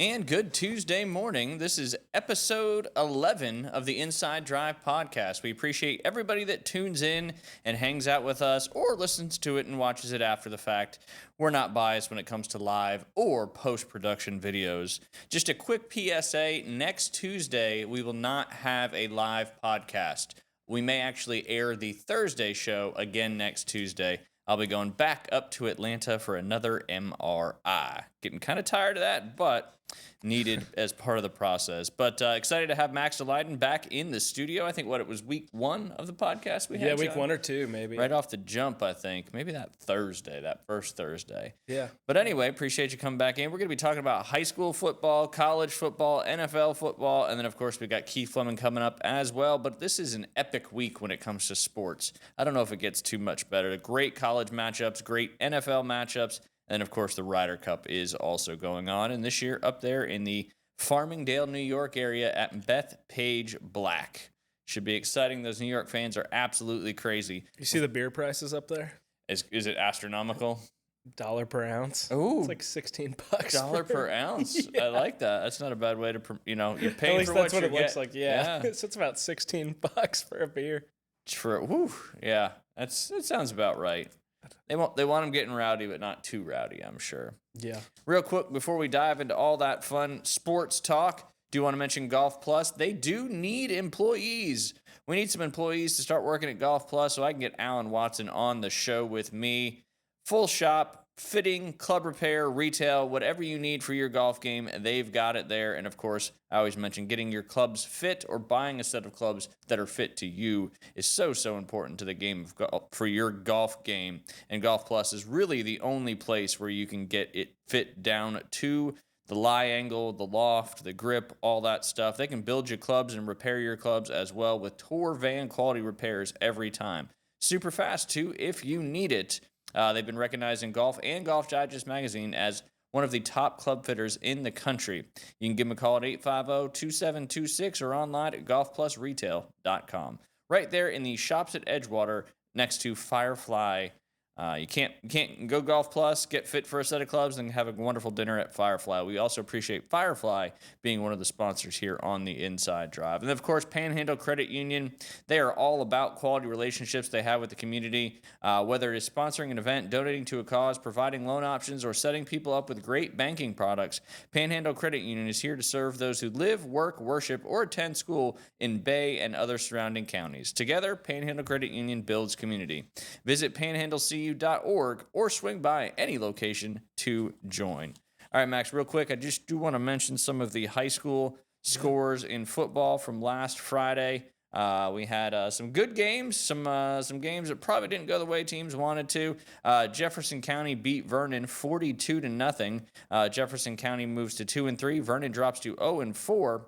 And good Tuesday morning. This is episode 11 of the Inside Drive podcast. We appreciate everybody that tunes in and hangs out with us or listens to it and watches it after the fact. We're not biased when it comes to live or post-production videos. Just a quick PSA, next Tuesday we will not have a live podcast. We may actually air the Thursday show again next Tuesday. I'll be going back up to Atlanta for another MRI. Getting kind of tired of that, but needed as part of the process. But excited to have Max Lyden back in the studio. I think it was week one of the podcast we had. Yeah, week John? 1 or 2, maybe. Right off the jump, I think. Maybe that first Thursday. Yeah. But anyway, appreciate you coming back in. We're going to be talking about high school football, college football, NFL football, and then, of course, we got Keith Flemming coming up as well. But this is an epic week when it comes to sports. I don't know if it gets too much better. Great college matchups, great NFL matchups, and, of course, the Ryder Cup is also going on. And this year up there in the Farmingdale, New York area at Bethpage Black. Should be exciting. Those New York fans are absolutely crazy. You see the beer prices up there? Is it astronomical? $1 per ounce. Ooh. It's like $16. $1 per ounce. Yeah. I like that. That's not a bad way to, you're paying At least for that's what what you it looks get. like. Yeah. So it's about $16 for a beer. True. Whew. Yeah. That sounds about right. They want them getting rowdy, but not too rowdy, I'm sure. Yeah. Real quick, before we dive into all that fun sports talk, do want to mention Golf Plus. They do need employees. We need some employees to start working at Golf Plus so I can get Alan Watson on the show with me. Full shop, fitting, club repair, retail, whatever you need for your golf game, they've got it there. And of course, I always mention getting your clubs fit or buying a set of clubs that are fit to you is so important to the game of golf, for your golf game. And Golf Plus is really the only place where you can get it fit down to the lie angle, the loft, the grip, all that stuff. They can build your clubs and repair your clubs as well with tour van quality repairs every time. Super fast too if you need it. They've been recognized in Golf and Golf Digest magazine as one of the top club fitters in the country. You can give them a call at 850-2726 or online at golfplusretail.com. Right there in the shops at Edgewater next to Firefly. You can't go Golf Plus, get fit for a set of clubs, and have a wonderful dinner at Firefly. We also appreciate Firefly being one of the sponsors here on the Inside Drive. And, of course, Panhandle Credit Union. They are all about quality relationships they have with the community, whether it is sponsoring an event, donating to a cause, providing loan options, or setting people up with great banking products. Panhandle Credit Union is here to serve those who live, work, worship, or attend school in Bay and other surrounding counties. Together, Panhandle Credit Union builds community. Visit panhandlecu.org or swing by any location to join. All right, Max, real quick, I just do want to mention some of the high school scores in football from last Friday. We had some good games, some games that probably didn't go the way teams wanted to. Jefferson County beat Vernon 42-0. Jefferson County moves to 2-3. Vernon drops to 0-4.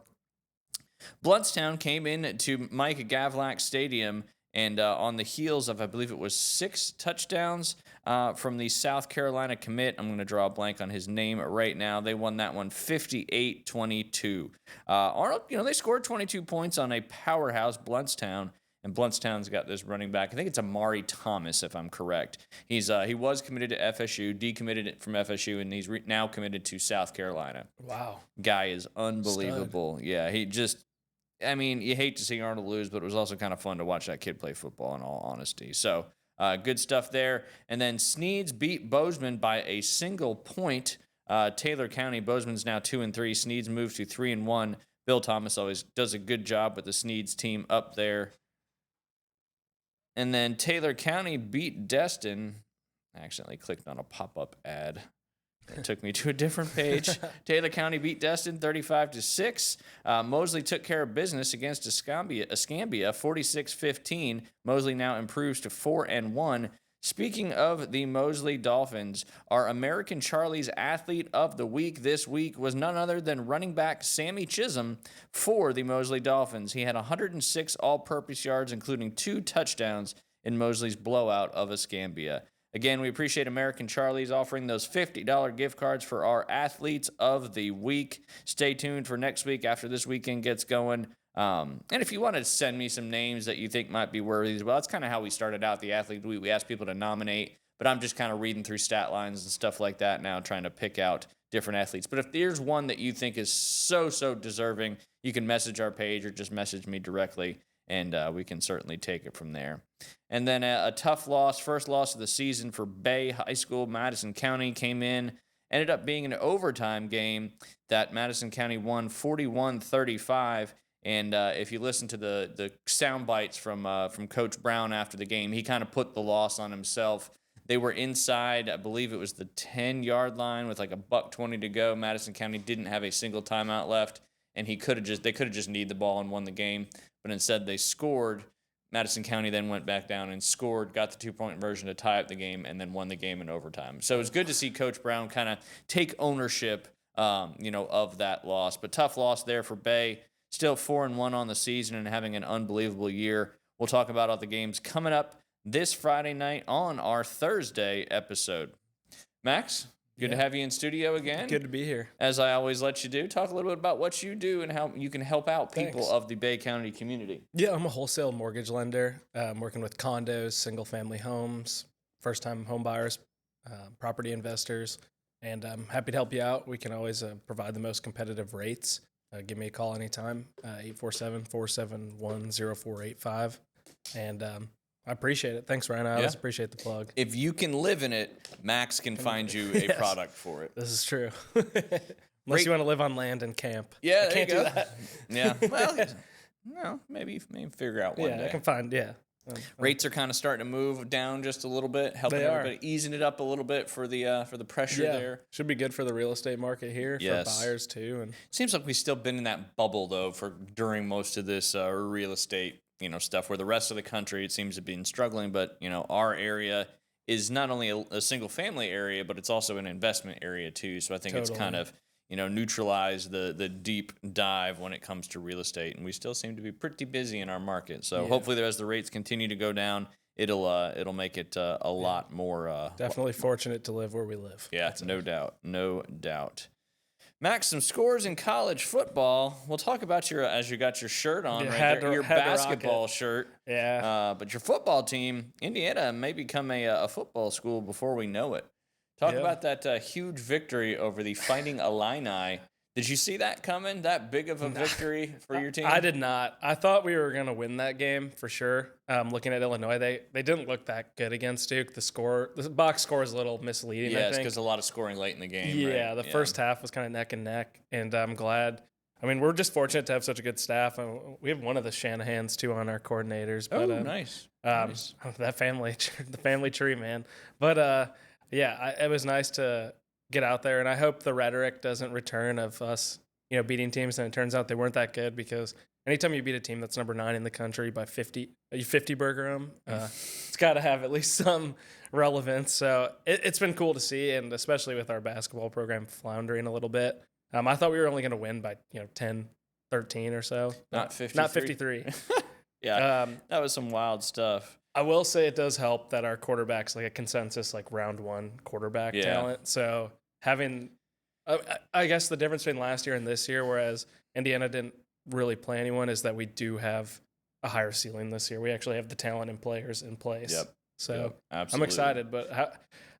Bluntstown came in to Mike Gavlak Stadium, and on the heels of, I believe it was 6 touchdowns from the South Carolina commit. I'm going to draw a blank on his name right now. They won that one 58-22. Arnold, they scored 22 points on a powerhouse, Bluntstown. And Bluntstown's got this running back. I think it's Amari Thomas, if I'm correct. He was committed to FSU, decommitted from FSU, and he's now committed to South Carolina. Wow. Guy is unbelievable. Stud. Yeah, you hate to see Arnold lose, but it was also kind of fun to watch that kid play football, in all honesty. So, good stuff there. And then Sneads beat Bozeman by a single point. Taylor County, Bozeman's now 2-3. Sneads moves to 3-1. Bill Thomas always does a good job with the Sneads team up there. And then Taylor County beat Destin. I accidentally clicked on a pop-up ad. It took me to a different page. Taylor County beat Destin 35-6. Mosley took care of business against Escambia 46-15. Mosley now improves to 4-1. Speaking of the Mosley Dolphins, our American Charlie's Athlete of the Week this week was none other than running back Sammy Chisholm for the Mosley Dolphins. He had 106 all-purpose yards, including 2 touchdowns in Mosley's blowout of Escambia. Again, we appreciate American Charlie's offering those $50 gift cards for our Athletes of the Week. Stay tuned for next week after this weekend gets going. And if you want to send me some names that you think might be worthy as well, that's kind of how we started out the Athlete of the Week. We asked people to nominate, but I'm just kind of reading through stat lines and stuff like that now, trying to pick out different athletes. But if there's one that you think is so deserving, you can message our page or just message me directly, and we can certainly take it from there. And then a tough loss, first loss of the season for Bay High School. Madison County came in, ended up being an overtime game that Madison County won 41-35. And if you listen to the sound bites from Coach Brown after the game, he kind of put the loss on himself. They were inside, I believe it was the 10-yard line with like $1:20 to go. Madison County didn't have a single timeout left, and they could have just kneed the ball and won the game. But instead they scored. Madison County then went back down and scored, got the 2-point conversion to tie up the game, and then won the game in overtime. So it was good to see Coach Brown kind of take ownership, of that loss. But tough loss there for Bay. Still 4-1 on the season and having an unbelievable year. We'll talk about all the games coming up this Friday night on our Thursday episode. Max, good to have you in studio again. Good to be here. As I always let you do, talk a little bit about what you do and how you can help out people of the Bay County community. Yeah, I'm a wholesale mortgage lender. I'm working with condos, single-family homes, first-time home buyers, property investors, and I'm happy to help you out. We can always provide the most competitive rates. Give me a call anytime, 847-471-0485. And I appreciate it. Thanks, Ryan. I always appreciate the plug. If you can live in it, Max can find you a product for it. This is true. Unless you want to live on land and camp. Yeah, I can't do that. Yeah. Well, no, maybe figure out one day. I can find, Rates are kind of starting to move down just a little bit, helping everybody, easing it up a little bit for the pressure there. Should be good for the real estate market here, for buyers too. And seems like we've still been in that bubble though during most of this real estate stuff, where the rest of the country it seems to be struggling, but our area is not only a single family area, but it's also an investment area too. So I think it's kind of neutralized the deep dive when it comes to real estate, and we still seem to be pretty busy in our market. So hopefully, as the rates continue to go down, it'll make it a lot more. Definitely fortunate to live where we live. Yeah, no doubt. Max, some scores in college football. We'll talk about as you got your shirt on your basketball shirt. Yeah. But your football team, Indiana, may become a football school before we know it. Talk about that huge victory over the Fighting Illini. Did you see that coming? That big of a victory for your team? I did not. I thought we were going to win that game for sure. Looking at Illinois, they didn't look that good against Duke. The box score is a little misleading. Yes, I think because a lot of scoring late in the game. Yeah, the first half was kind of neck and neck, and I'm glad. I mean, we're just fortunate to have such a good staff. We have one of the Shanahans too on our coordinators. But, nice. That the family tree, man. But it was nice to get out there, and I hope the rhetoric doesn't return of us, beating teams, and it turns out they weren't that good, because anytime you beat a team that's number 9 in the country by 50 burger them, it's got to have at least some relevance. So it's been cool to see, and especially with our basketball program floundering a little bit. I thought we were only going to win by 10, 13 or so. Not 53. Not 53. Yeah, that was some wild stuff. I will say it does help that our quarterback's like a consensus, like round 1 quarterback talent. So having, I guess the difference between last year and this year, whereas Indiana didn't really play anyone, is that we do have a higher ceiling this year. We actually have the talent and players in place. Yep. So absolutely. I'm excited. But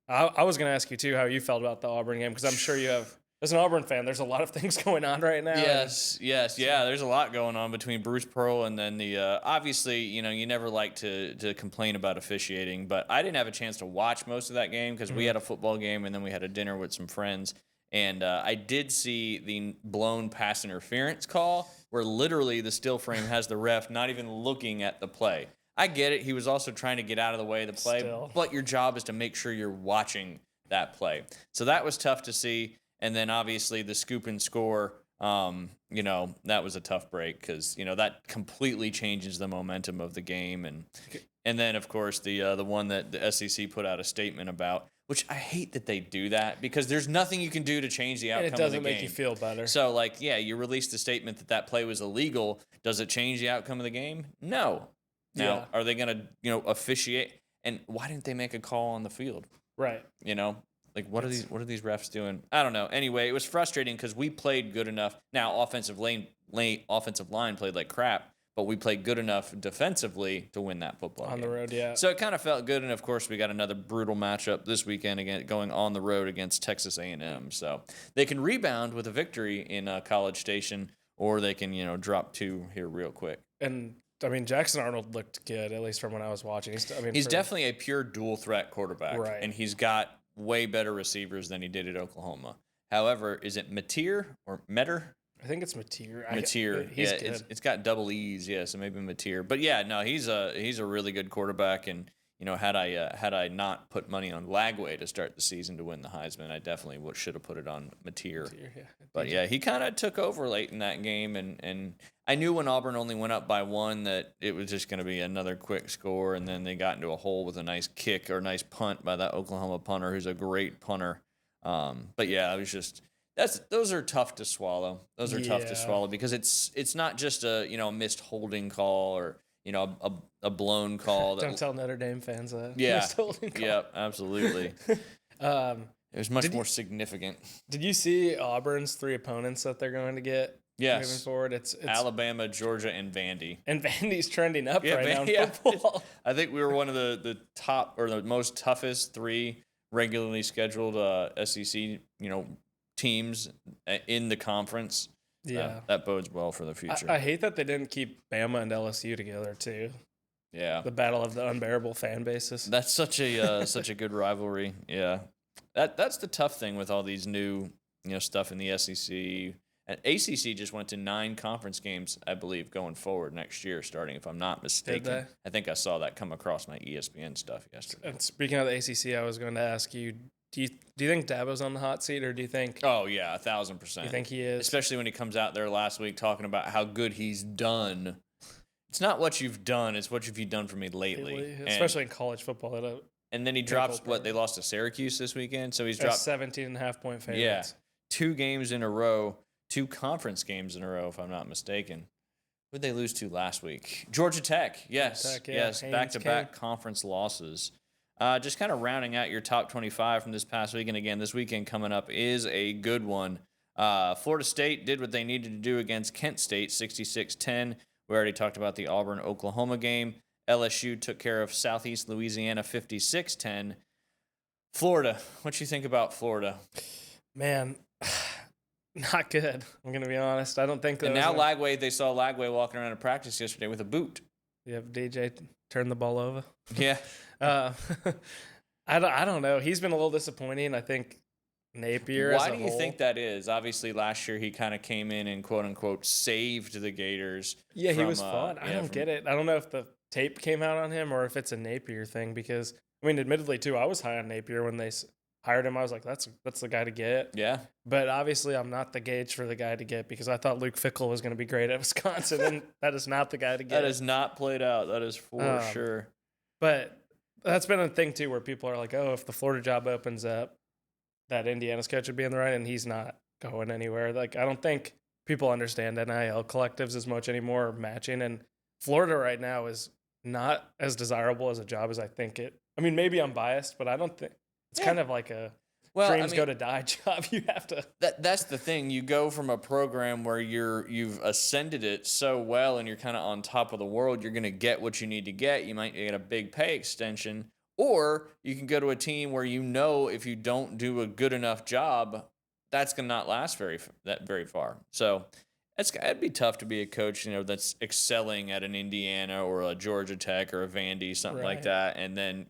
I was going to ask you too how you felt about the Auburn game, because I'm sure you have. As an Auburn fan, there's a lot of things going on right now. Yes. Yeah, there's a lot going on between Bruce Pearl and then the obviously, you never like to complain about officiating, but I didn't have a chance to watch most of that game because we had a football game and then we had a dinner with some friends. And I did see the blown pass interference call where literally the still frame has the ref not even looking at the play. I get it. He was also trying to get out of the way of the play, but your job is to make sure you're watching that play. So that was tough to see. And then obviously the scoop and score, that was a tough break because, that completely changes the momentum of the game. And then, of course, the one that the SEC put out a statement about, which I hate that they do that because there's nothing you can do to change the outcome of the game. It doesn't make you feel better. So, you released the statement that play was illegal. Does it change the outcome of the game? No. Now, are they going to, officiate? And why didn't they make a call on the field? Right. What are these refs doing? I don't know. Anyway, it was frustrating because we played good enough. Now, offensive line played like crap, but we played good enough defensively to win that football On game. the road, yeah. So it kind of felt good, and of course we got another brutal matchup this weekend again, going on the road against Texas A&M. So they can rebound with a victory in College Station, or they can drop 2 here real quick. And I mean, Jackson Arnold looked good, at least from when I was watching. He's definitely a pure dual threat quarterback, Right. and he's got way better receivers than he did at Oklahoma. However, is it Mateer or Metter? I think it's Mateer. Mateer. He's Yeah, good. it's got double E's, yeah, so maybe Mateer. But yeah, no, he's a really good quarterback, and had I not put money on Lagway to start the season to win the Heisman, I definitely should have put it on Mateer. Yeah. But yeah, he kind of took over late in that game, and I knew when Auburn only went up by 1 that it was just going to be another quick score, and then they got into a hole with a nice kick or nice punt by that Oklahoma punter, who's a great punter. But yeah, it was just those are tough to swallow. Those are tough to swallow because it's not just a missed holding call or a blown call. Don't tell Notre Dame fans that. Yeah, Missed holding call. yeah, absolutely. It was much more significant. Did you see Auburn's 3 opponents that they're going to get? Yes. Moving forward, it's Alabama, Georgia, and Vandy. And Vandy's trending up right now in football. I think we were one of the top or the most toughest 3 regularly scheduled SEC teams in the conference. Yeah, that bodes well for the future. I hate that they didn't keep Bama and LSU together too. Yeah, the battle of the unbearable fan bases. That's such a good rivalry. Yeah, that's the tough thing with all these new stuff in the SEC. And ACC just went to 9 conference games, I believe, going forward next year, starting, if I'm not mistaken. Did they? I think I saw that come across my ESPN stuff yesterday. And speaking of the ACC, I was going to ask you, do you think Dabo's on the hot seat, or do you think? Oh yeah, 1,000%. You think he is? Especially when he comes out there last week talking about how good he's done. It's not what you've done; it's what have you done for me lately. Especially in college football. And then he drops what they lost to Syracuse this weekend, so he's dropped 17.5-point favorites. Yeah, 2 games in a row. 2 conference games in a row, if I'm not mistaken. Who'd they lose to last week? Georgia Tech. Yes. Yes. Back-to-back conference losses. Just kind of rounding out your top 25 from this past week. And again, this weekend coming up is a good one. Florida State did what they needed to do against Kent State, 66-10. We already talked about the Auburn-Oklahoma game. LSU took care of Southeast Louisiana, 56-10. Florida. What you think about Florida? Man, not good. I'm going to be honest. I don't think that. And now they saw Lagway walking around in practice yesterday with a boot. You have DJ turn the ball over. Yeah. I don't know. He's been a little disappointing. I think Napier. Why do you think that is? Obviously, last year he kind of came in and quote unquote saved the Gators. Yeah, he was fun. I don't get it. I don't know if the tape came out on him or if it's a Napier thing because I mean, admittedly too, I was high on Napier when they hired him. I was like, that's the guy to get. Yeah. But obviously, I'm not the gauge for the guy to get because I thought Luke Fickell was going to be great at Wisconsin, and that is not the guy to get. That is not played out. That is for sure. But that's been a thing too, where people are like, "Oh, if the Florida job opens up, that Indiana's coach would be in the right," and he's not going anywhere. Like, I don't think people understand NIL collectives as much anymore, or matching. And Florida right now is not as desirable as a job as I think it. I mean, maybe I'm biased, but I don't think. It's kind of like a dreams go to die job. You have to. That's the thing. You go from a program where you've ascended it so well and you're kind of on top of the world. You're going to get what you need to get. You might get a big pay extension, or you can go to a team where if you don't do a good enough job, that's going to not last very far. So it'd be tough to be a coach, that's excelling at an Indiana or a Georgia Tech or a Vandy, something like that, and then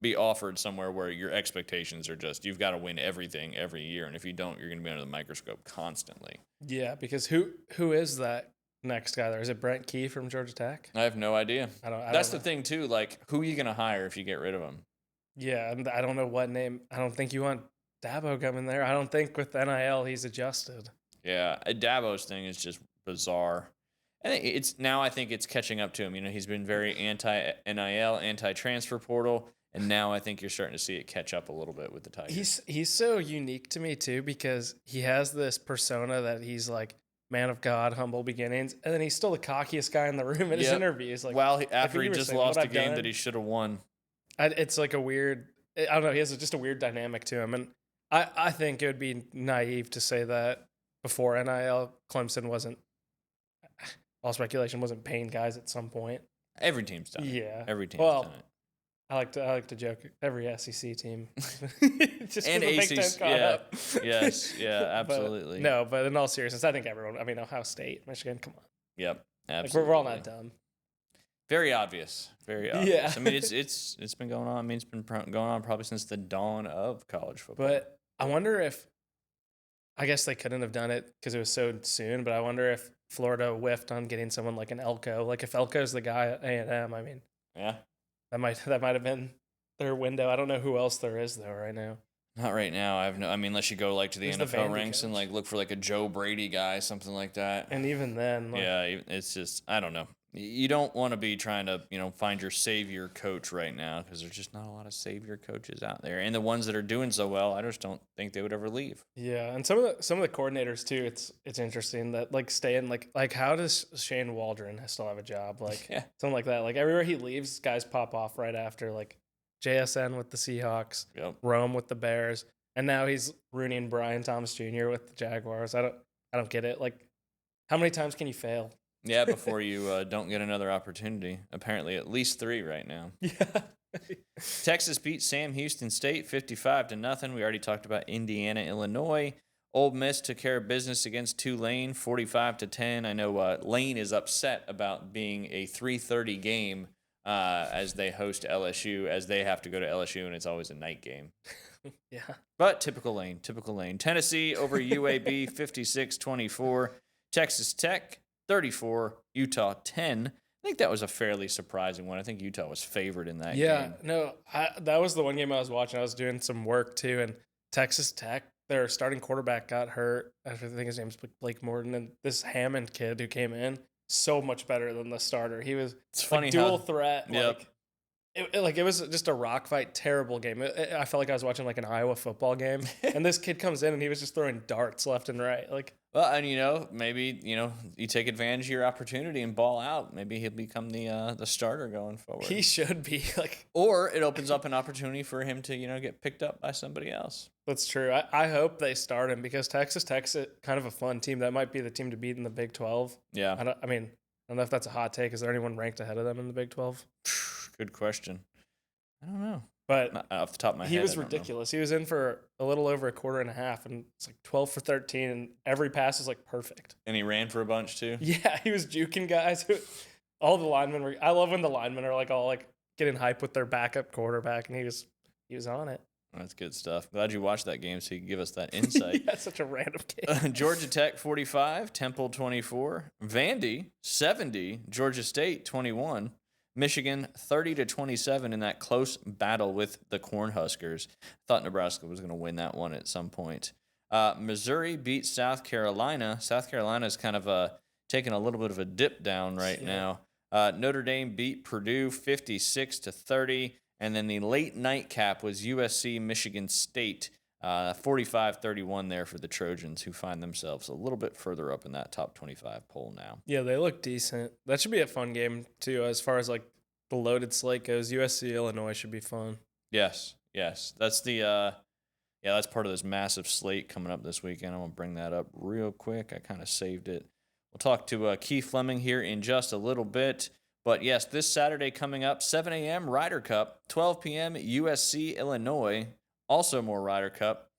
be offered somewhere where your expectations are just you've got to win everything every year, and if you don't, you're going to be under the microscope constantly. Yeah, because who is that next guy there? Is it Brent Key from Georgia Tech? I have no idea. That's the know. thing too. Like, who are you going to hire if you get rid of him? Yeah, and I don't know what name. I don't think you want Dabo coming there. I don't think with NIL he's adjusted. Yeah, Dabo's thing is just bizarre. And I think it's catching up to him. He's been very anti-NIL, anti-transfer portal. And now I think you're starting to see it catch up a little bit with the Tigers. He's so unique to me too because he has this persona that he's like man of God, humble beginnings, and then he's still the cockiest guy in the room at his interviews. Like, after he just lost a game that he should have won. It's like a weird. I don't know. He has just a weird dynamic to him, and I think it would be naive to say that before NIL, Clemson wasn't. all speculation wasn't paying guys at some point. Every team's done it. Yeah. Every team's Well, done it. I like to joke. Every SEC team, just And the Big Ten ACC, caught yeah. up. Yes, yeah, absolutely. But in all seriousness, I think everyone. I mean, Ohio State, Michigan, come on. Yep, Like absolutely. we're all not dumb. Very obvious. Very obvious. Yeah. I mean, it's been going on. I mean, it's been going on probably since the dawn of college football. But I wonder if, I guess they couldn't have done it because it was so soon. But I wonder if Florida whiffed on getting someone like an Elko. Like if Elko's the guy at A&M, I mean, yeah, that might have been their window. I don't know who else there is though right now. not right now. I mean, unless you go like to the Who's the NFL Vandy ranks and coach? like look for like a Joe Brady guy, something like that. And even then, like, Yeah, it's just I don't know. You don't want to be trying to find your savior coach right now because there's just not a lot of savior coaches out there, and the ones that are doing so well, I just don't think they would ever leave. yeah, and some of the coordinators too. It's interesting that like staying like how does Shane Waldron still have a job? Like Yeah. something like that. Like everywhere he leaves, guys pop off right after. Like JSN with the Seahawks, Yep. Rome with the Bears, and now he's ruining Brian Thomas Jr. with the Jaguars. I don't get it. Like how many times can you fail? Yeah, before you don't get another opportunity. Apparently, at least 3 right now. Yeah. Texas beat Sam Houston State 55-0. We already talked about Indiana, Illinois. Ole Miss took care of business against Tulane 45-10. I know Lane is upset about being a 3:30 game as they host LSU, as they have to go to LSU, and it's always a night game. Yeah. But typical Lane. Tennessee over UAB 56-24. Texas Tech 34, Utah 10. I think that was a fairly surprising one. I think Utah was favored in that game. No, that was the one game I was watching. I was doing some work too, and Texas Tech, their starting quarterback got hurt. I think his name's Blake Morton, and this Hammond kid who came in, so much better than the starter. He was It's funny like, dual how threat. Yep. It was just a rock fight, terrible game. I felt like I was watching like an Iowa football game, and this kid comes in and he was just throwing darts left and right. Like, well, and maybe you take advantage of your opportunity and ball out. Maybe he'll become the starter going forward. he should be like. Or it opens up an opportunity for him to get picked up by somebody else. That's true. I hope they start him because Texas Tech's kind of a fun team. That might be the team to beat in the Big 12. Yeah. I don't know if that's a hot take. Is there anyone ranked ahead of them in the Big 12? Good question. I don't know. But Not off the top of my head. he was I don't know. ridiculous. He was in for a little over a quarter and a half, and it's like 12 for 13, and every pass is like perfect. And he ran for a bunch too. Yeah, he was juking guys. All the linemen were. I love when the linemen are like all like getting hype with their backup quarterback, and he was on it. That's good stuff. Glad you watched that game so you can give us that insight. Yeah, such a random game. Georgia Tech 45, Temple 24, Vandy 70, Georgia State 21, Michigan 30-27 in that close battle with the Cornhuskers. Thought Nebraska was going to win that one at some point. Missouri beat South Carolina. South Carolina is kind of taking a little bit of a dip down right now. Notre Dame beat Purdue 56-30. And then the late nightcap was USC Michigan State, 45-31 there for the Trojans, who find themselves a little bit further up in that top 25 poll now. Yeah, they look decent. That should be a fun game too, as far as like the loaded slate goes. USC Illinois should be fun. Yes. That's the that's part of this massive slate coming up this weekend. I'm gonna bring that up real quick. I kind of saved it. We'll talk to Keith Flemming here in just a little bit. But yes, this Saturday coming up, 7 a.m. Ryder Cup, 12 p.m. USC Illinois, also more Ryder Cup.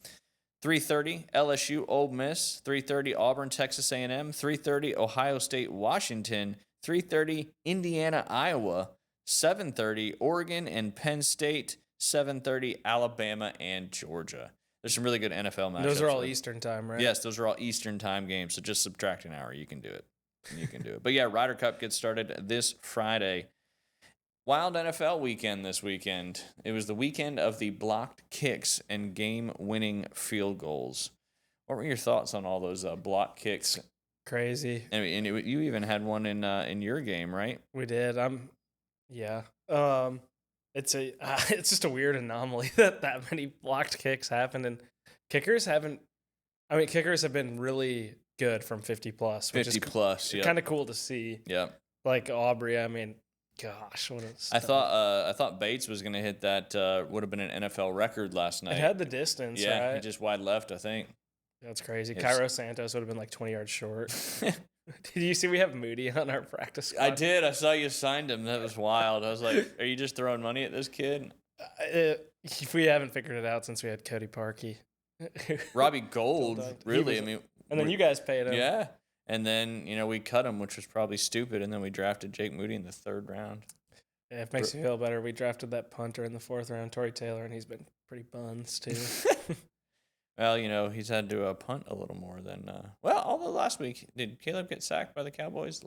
3:30 LSU Ole Miss, 3:30 Auburn Texas A&M, 3:30 Ohio State Washington, 3:30 Indiana Iowa, 7:30 Oregon and Penn State, 7:30 Alabama and Georgia. There's some really good NFL matchups. Those are all Eastern time, right? Yes, those are all Eastern time games. So just subtract an hour, you can do it. But yeah, Ryder Cup gets started this Friday. Wild NFL weekend this weekend. It was the weekend of the blocked kicks and game-winning field goals. What were your thoughts on all those blocked kicks? Crazy. And you even had one in your game, right? We did. Yeah. It's just a weird anomaly that many blocked kicks happened, and kickers have been really good from 50 plus, which 50 is plus, yeah. kind of cool to see. Yeah. Like Aubrey, I mean, gosh, what a I thought Bates was going to hit that would have been an NFL record last night. It had the distance, yeah, right? he just wide left, I think. That's crazy. Cairo Santos would have been like 20 yards short. Did you see we have Moody on our practice squad? I did. I saw you signed him. That was wild. I was like, are you just throwing money at this kid? If we haven't figured it out since we had Cody Parkey. Robbie Gold, really. I mean, and then you guys paid him. Yeah. And then, we cut him, which was probably stupid. And then we drafted Jake Moody in the 3rd round. Yeah, if it makes me feel better, we drafted that punter in the 4th round, Torrey Taylor, and he's been pretty buns, too. Well, he's had to punt a little more than although last week, did Caleb get sacked by the Cowboys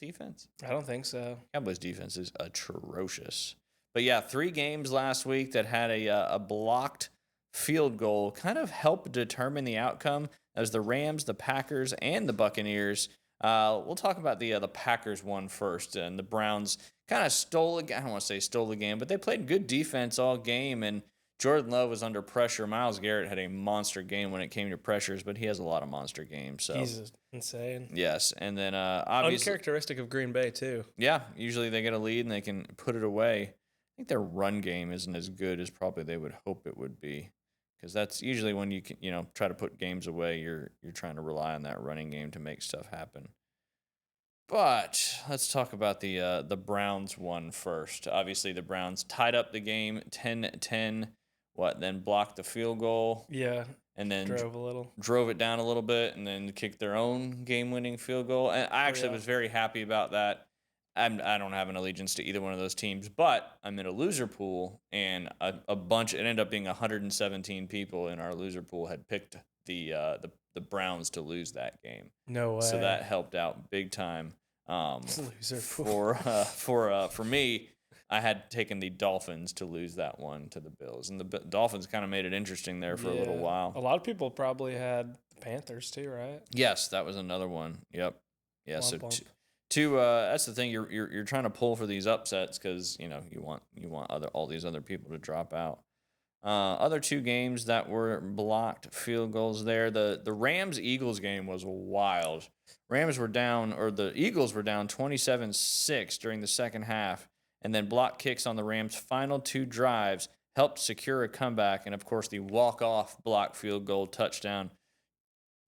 defense? I don't think so. Cowboys defense is atrocious. But yeah, 3 games last week that had a blocked field goal kind of helped determine the outcome. That was the Rams, the Packers, and the Buccaneers. We'll talk about the Packers one first, and the Browns kind of stole I don't want to say stole the game, but they played good defense all game, and Jordan Love was under pressure. Myles Garrett had a monster game when it came to pressures, but he has a lot of monster games. So he's insane. Yes, and then obviously uncharacteristic of Green Bay too. Yeah, usually they get a lead and they can put it away. I think their run game isn't as good as probably they would hope it would be, because that's usually when you can try to put games away. You're trying to rely on that running game to make stuff happen. But let's talk about the Browns one first. Obviously, the Browns tied up the game 10-10. Then blocked the field goal. Yeah. And then drove it down a little bit, and then kicked their own game-winning field goal. And I actually was very happy about that. I don't have an allegiance to either one of those teams, but I'm in a loser pool, and a bunch. It ended up being 117 people in our loser pool had picked the Browns to lose that game. No way. So that helped out big time. Loser pool. For me, I had taken the Dolphins to lose that one to the Bills, and the Dolphins kind of made it interesting there for a little while. A lot of people probably had the Panthers too, right? Yes, that was another one. Yep. Yeah. Bump. That's the thing. You're trying to pull for these upsets because you want all these other people to drop out. Other 2 games that were blocked field goals there. The Rams Eagles game was wild. The Eagles were down 27-6 during the second half. And then block kicks on the Rams' final 2 drives helped secure a comeback. And, of course, the walk-off block field goal touchdown.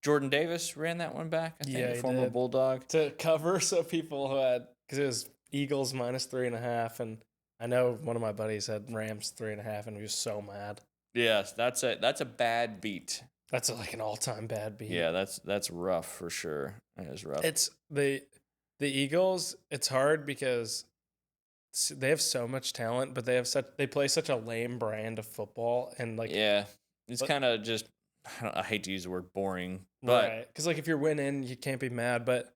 Jordan Davis ran that one back, I think, former Bulldog. To cover so people who had – because it was Eagles minus 3.5. And I know one of my buddies had Rams 3.5, and he was so mad. Yes, that's a bad beat. That's like an all-time bad beat. Yeah, that's rough for sure. That is rough. It's the Eagles, it's hard because – they have so much talent, but they play such a lame brand of football, and it's kind of just I hate to use the word boring, but because if you're winning, you can't be mad. But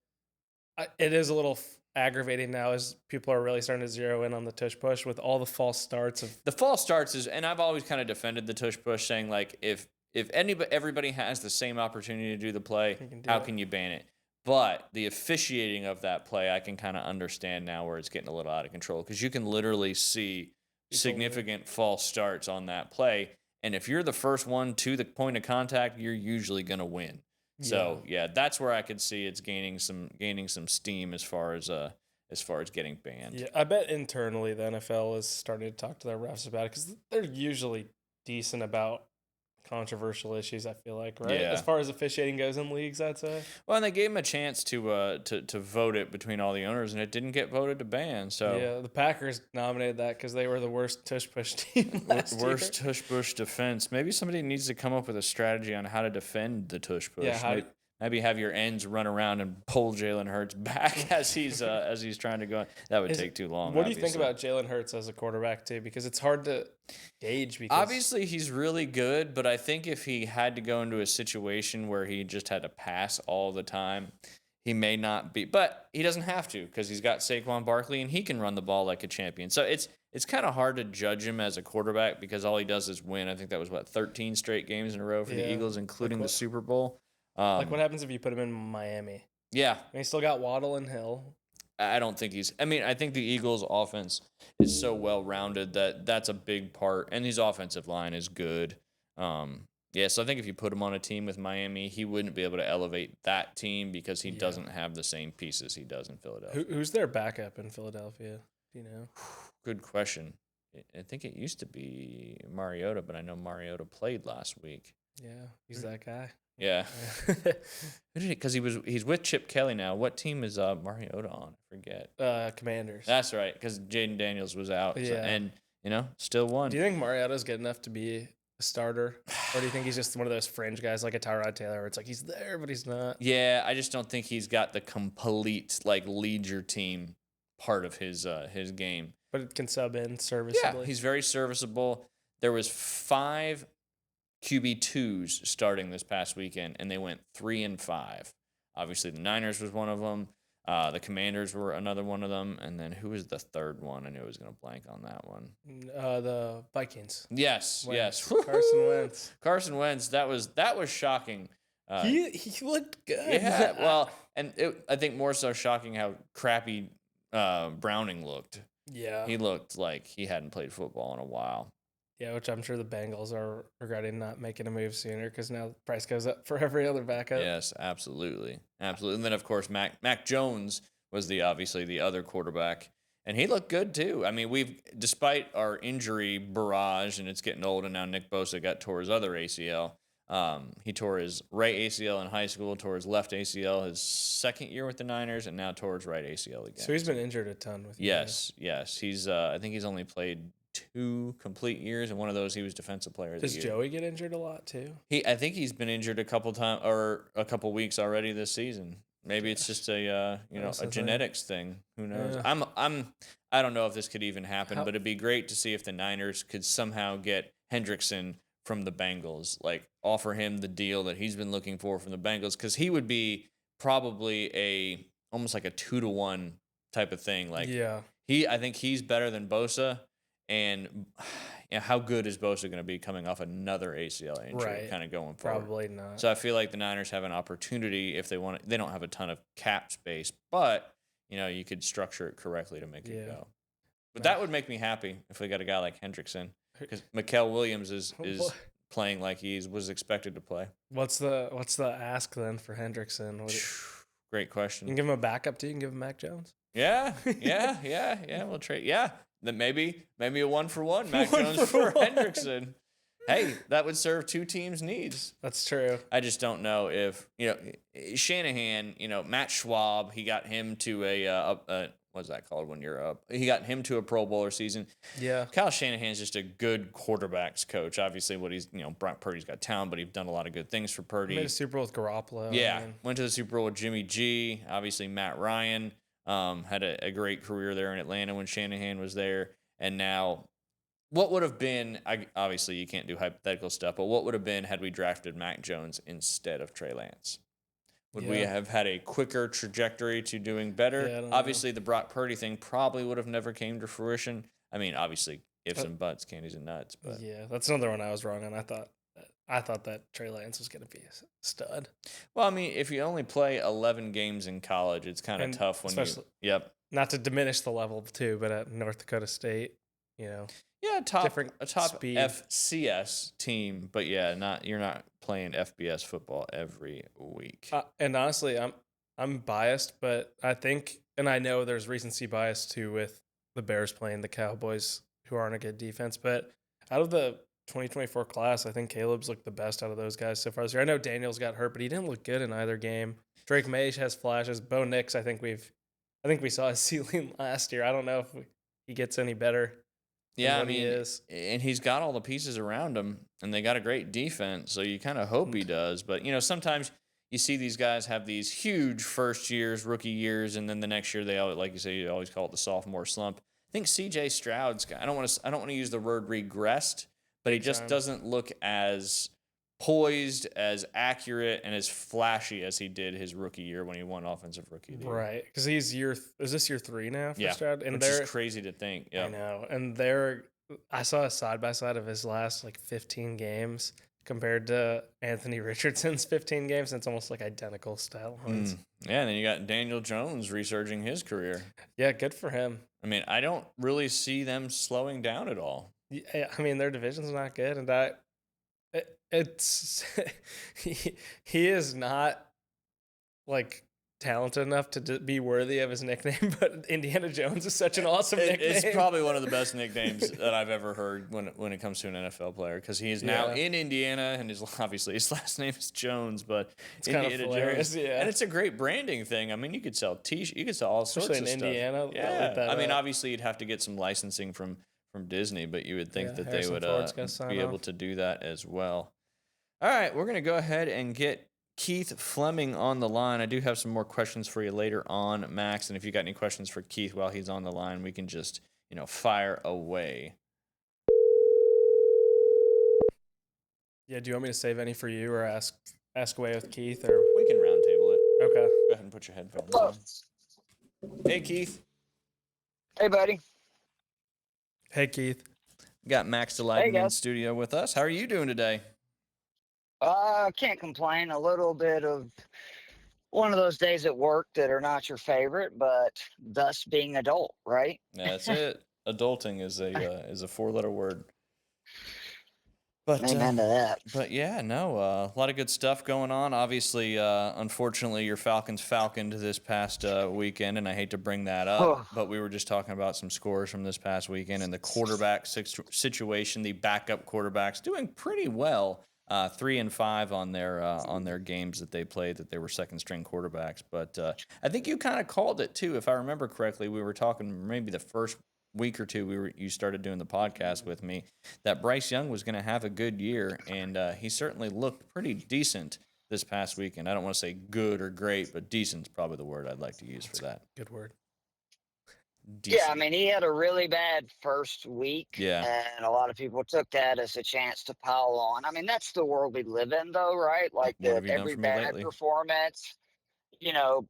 it is a little aggravating now as people are really starting to zero in on the tush push with all the false starts and I've always kind of defended the tush push, saying if everybody has the same opportunity to do the play, how can you ban it? But the officiating of that play, I can kind of understand now where it's getting a little out of control, because you can literally see significant false starts on that play. And if you're the first one to the point of contact, you're usually going to win. Yeah. So, that's where I could see it's gaining some steam as far as getting banned. Yeah, I bet internally the NFL is starting to talk to their refs about it, because they're usually decent about controversial issues, I feel like, right? Yeah. As far as officiating goes in leagues, I'd say. Well, and they gave him a chance to vote it between all the owners, and it didn't get voted to ban. So yeah, the Packers nominated that because they were the worst tush push team last year. Worst tush push defense. Maybe somebody needs to come up with a strategy on how to defend the tush push. Yeah, maybe have your ends run around and pull Jalen Hurts back as he's trying to go. That would take too long. What do you think about Jalen Hurts as a quarterback too? Because it's hard to gauge. Because obviously he's really good, but I think if he had to go into a situation where he just had to pass all the time, he may not be. But he doesn't have to, because he's got Saquon Barkley and he can run the ball like a champion. So it's kind of hard to judge him as a quarterback because all he does is win. I think that was 13 straight games in a row for the Eagles, including the Super Bowl. What happens if you put him in Miami? Yeah. And he's still got Waddle and Hill. I don't think I think the Eagles' offense is so well-rounded that that's a big part, and his offensive line is good. So I think if you put him on a team with Miami, he wouldn't be able to elevate that team because he doesn't have the same pieces he does in Philadelphia. Who's their backup in Philadelphia? Do you know? Good question. I think it used to be Mariota, but I know Mariota played last week. Yeah, he's that guy. Yeah. Because he's with Chip Kelly now. What team is Mariota on? I forget. Commanders. That's right, because Jaden Daniels was out. Yeah. So, and, still won. Do you think Mariota's good enough to be a starter? Or do you think he's just one of those fringe guys like a Tyrod Taylor where it's like he's there, but he's not? Yeah, I just don't think he's got the complete, lead your team part of his game. But it can sub in serviceably. Yeah, he's very serviceable. There was 5 QB2s starting this past weekend, and they went 3-5. Obviously, the Niners was one of them. The Commanders were another one of them. And then who was the third one? I knew I was going to blank on that one. The Vikings. Yes, yes. Carson Wentz. Carson Wentz, that was shocking. He looked good. Yeah, well, and I think more so shocking how crappy Browning looked. Yeah. He looked like he hadn't played football in a while. Yeah, which I'm sure the Bengals are regretting not making a move sooner because now the price goes up for every other backup. Yes, absolutely. Absolutely. And then, of course, Mac Jones was obviously the other quarterback, and he looked good too. I mean, despite our injury barrage, and it's getting old, and now Nick Bosa tore his other ACL. He tore his right ACL in high school, tore his left ACL his second year with the Niners, and now tore his right ACL again. So he's been injured a ton with you. Yes. He's I think he's only played 2 complete years, and one of those he was defensive player of the year. Does Joey get injured a lot too? I think he's been injured a couple times or a couple weeks already this season. Maybe it's just a genetics thing. Who knows? Yeah. I don't know if this could even happen, but it'd be great to see if the Niners could somehow get Hendrickson from the Bengals, offer him the deal that he's been looking for from the Bengals, because he would be probably almost like a 2-to-1 type of thing. I think he's better than Bosa. And how good is Bosa going to be coming off another ACL injury kind of going forward? Probably not. So I feel like the Niners have an opportunity if they want it. They don't have a ton of cap space, but, you could structure it correctly to make it go. But that would make me happy if we got a guy like Hendrickson, because Mikael Williams is playing like he was expected to play. What's the ask then for Hendrickson? Great question. You can give him a backup too. You can give him Mac Jones. Yeah. We'll trade. Yeah. Then maybe a 1-for-1 Mac Jones for Hendrickson. Hey, that would serve 2 teams' needs. That's true. I just don't know if Shanahan. Matt Schwab. He got him to a what's that called when you're up? He got him to a Pro Bowler season. Yeah. Kyle Shanahan's just a good quarterbacks coach. Obviously, Brock Purdy's got talent, but he's done a lot of good things for Purdy. He made a Super Bowl with Garoppolo. Yeah, went to the Super Bowl with Jimmy G. Obviously, Matt Ryan. Had a great career there in Atlanta when Shanahan was there. And now, what would have been, obviously you can't do hypothetical stuff, but what would have been had we drafted Mac Jones instead of Trey Lance? Would we have had a quicker trajectory to doing better? Yeah, obviously, the Brock Purdy thing probably would have never came to fruition. I mean, obviously, ifs and buts, candies and nuts. But yeah, that's another one I was wrong on. I thought that Trey Lance was going to be a stud. Well, I mean, if you only play 11 games in college, it's kind of tough when Yep. Not to diminish the level too, but at North Dakota State, Yeah, a top speed. FCS team, but you're not playing FBS football every week. And honestly, I'm biased, but I think, and I know there's recency bias too with the Bears playing the Cowboys, who aren't a good defense. But out of the 2024 class, I think Caleb's looked the best out of those guys so far this year. I know Daniels got hurt, but he didn't look good in either game. Drake May has flashes. Bo Nix, I think we saw his ceiling last year. I don't know if he gets any better. Yeah, I mean, and he's got all the pieces around him, and they got a great defense, so you kind of hope he does. But, sometimes you see these guys have these huge first years, rookie years, and then the next year they always, like you say, you always call it the sophomore slump. I think C.J. Stroud's, I don't want to use the word regressed, but he just doesn't look as poised, as accurate, and as flashy as he did his rookie year when he won Offensive Rookie of the Year. Right, because is this year 3 now for Stroud? And which is crazy to think. Yeah, I know. And I saw a side-by-side of his last 15 games compared to Anthony Richardson's 15 games. And it's almost identical style lines. Yeah, and then you got Daniel Jones resurging his career. Yeah, good for him. I mean, I don't really see them slowing down at all. Yeah, I mean, their division's not good, and it's he is not talented enough to be worthy of his nickname, but Indiana Jones is such an awesome nickname. It's probably one of the best nicknames that I've ever heard when it comes to an NFL player, because he is now in Indiana, and obviously his last name is Jones, but it's kind of hilarious. Jones. Yeah, and it's a great branding thing. I mean, you could sell you could sell all sorts especially of in stuff. Indiana. Yeah, I mean, obviously you'd have to get some licensing from Disney, but you would think that they would be able to do that as well. All right, we're gonna go ahead and get Keith Flemming on the line. I do have some more questions for you later on, Max, and if you got any questions for Keith while he's on the line, we can just, fire away. Yeah, do you want me to save any for you or ask away with Keith, or we can roundtable it? Okay. Go ahead and put your headphones on. Hey, Keith. Hey, buddy. Hey, Keith. We got Max Lyden in studio with us. How are you doing today? Can't complain. A little bit of one of those days at work that are not your favorite, but thus being adult, right? That's it. Adulting is a 4-letter word. But amen to that. But yeah, no, a lot of good stuff going on. Obviously, unfortunately, your Falcons falconed this past weekend, and I hate to bring that up, but we were just talking about some scores from this past weekend, and the quarterback situation. The backup quarterbacks doing pretty well. 3-5 on their games that they played, that they were second string quarterbacks. But I think you kind of called it too, if I remember correctly. We were talking maybe the first week or two you started doing the podcast with me, that Bryce Young was going to have a good year, and he certainly looked pretty decent this past weekend. I don't want to say good or great, but decent's probably the word I'd like to use for that. Good word. Decent. Yeah, I mean, he had a really bad first week, and a lot of people took that as a chance to pile on. I mean, that's the world we live in, though, right? Like, every bad performance,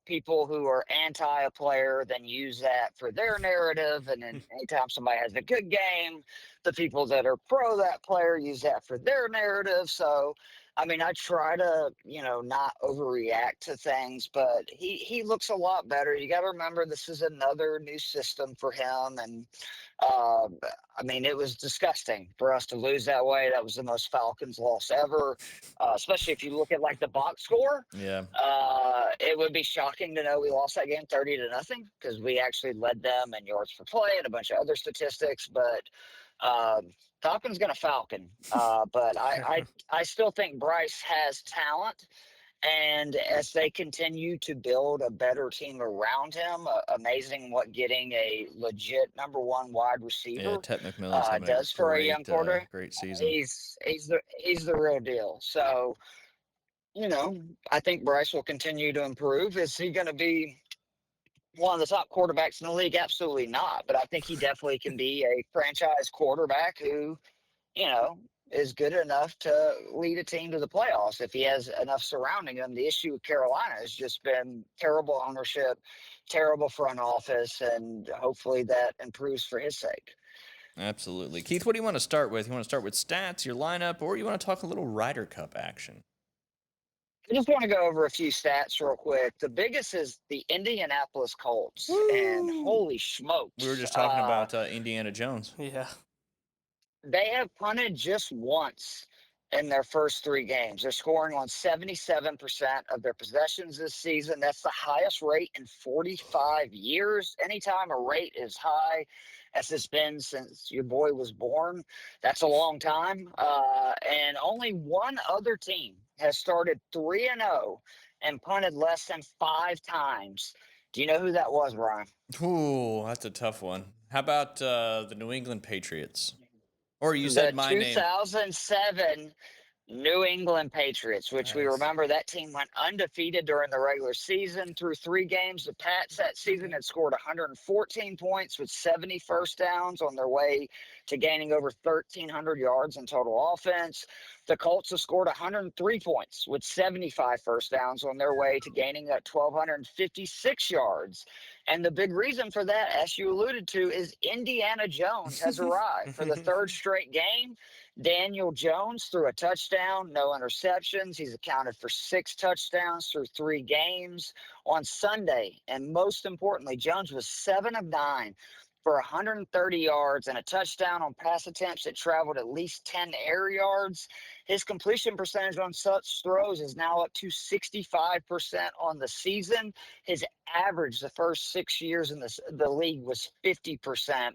people who are anti a player then use that for their narrative, and then anytime somebody has a good game, the people that are pro that player use that for their narrative. So, I mean, I try to, not overreact to things, but he looks a lot better. You got to remember, this is another new system for him. And, I mean, it was disgusting for us to lose that way. That was the most Falcons loss ever, especially if you look at, like, the box score. Yeah. It would be shocking to know we lost that game 30-0, because we actually led them in yards per play and a bunch of other statistics. But Falcon's going to Falcon. But I still think Bryce has talent. And as they continue to build a better team around him, amazing what getting a legit number one wide receiver Ted McMillan's does for a young quarterback. Great season. He's the real deal. So, I think Bryce will continue to improve. Is he going to be one of the top quarterbacks in the league? Absolutely not. But I think he definitely can be a franchise quarterback who, is good enough to lead a team to the playoffs if he has enough surrounding him. The issue with Carolina has just been terrible ownership, terrible front office, and hopefully that improves for his sake. Absolutely. Keith, what do you want to start with? You want to start with stats, your lineup, or you want to talk a little Ryder Cup action? I just want to go over a few stats real quick. The biggest is the Indianapolis Colts. Woo! And holy smokes. We were just talking about Indiana Jones. Yeah. They have punted just once in their first 3 games. They're scoring on 77% of their possessions this season. That's the highest rate in 45 years. Anytime a rate is high, as it's been since your boy was born, that's a long time. And only one other team has started 3-0 and punted less than 5 times. Do you know who that was, Ryan? Ooh, that's a tough one. How about the New England Patriots? Or you said my name. 2007 New England Patriots, which we remember that team went undefeated during the regular season through 3 games. The Pats that season had scored 114 points with 70 first downs on their way to gaining over 1,300 yards in total offense. The Colts have scored 103 points with 75 first downs on their way to gaining that 1,256 yards. And the big reason for that, as you alluded to, is Indiana Jones has arrived for the 3rd straight game. Daniel Jones threw a touchdown, no interceptions. He's accounted for 6 touchdowns through 3 games on Sunday. And most importantly, Jones was 7 of 9 for 130 yards and a touchdown on pass attempts that traveled at least 10 air yards. His completion percentage on such throws is now up to 65% on the season. His average the first 6 years in the league was 50%.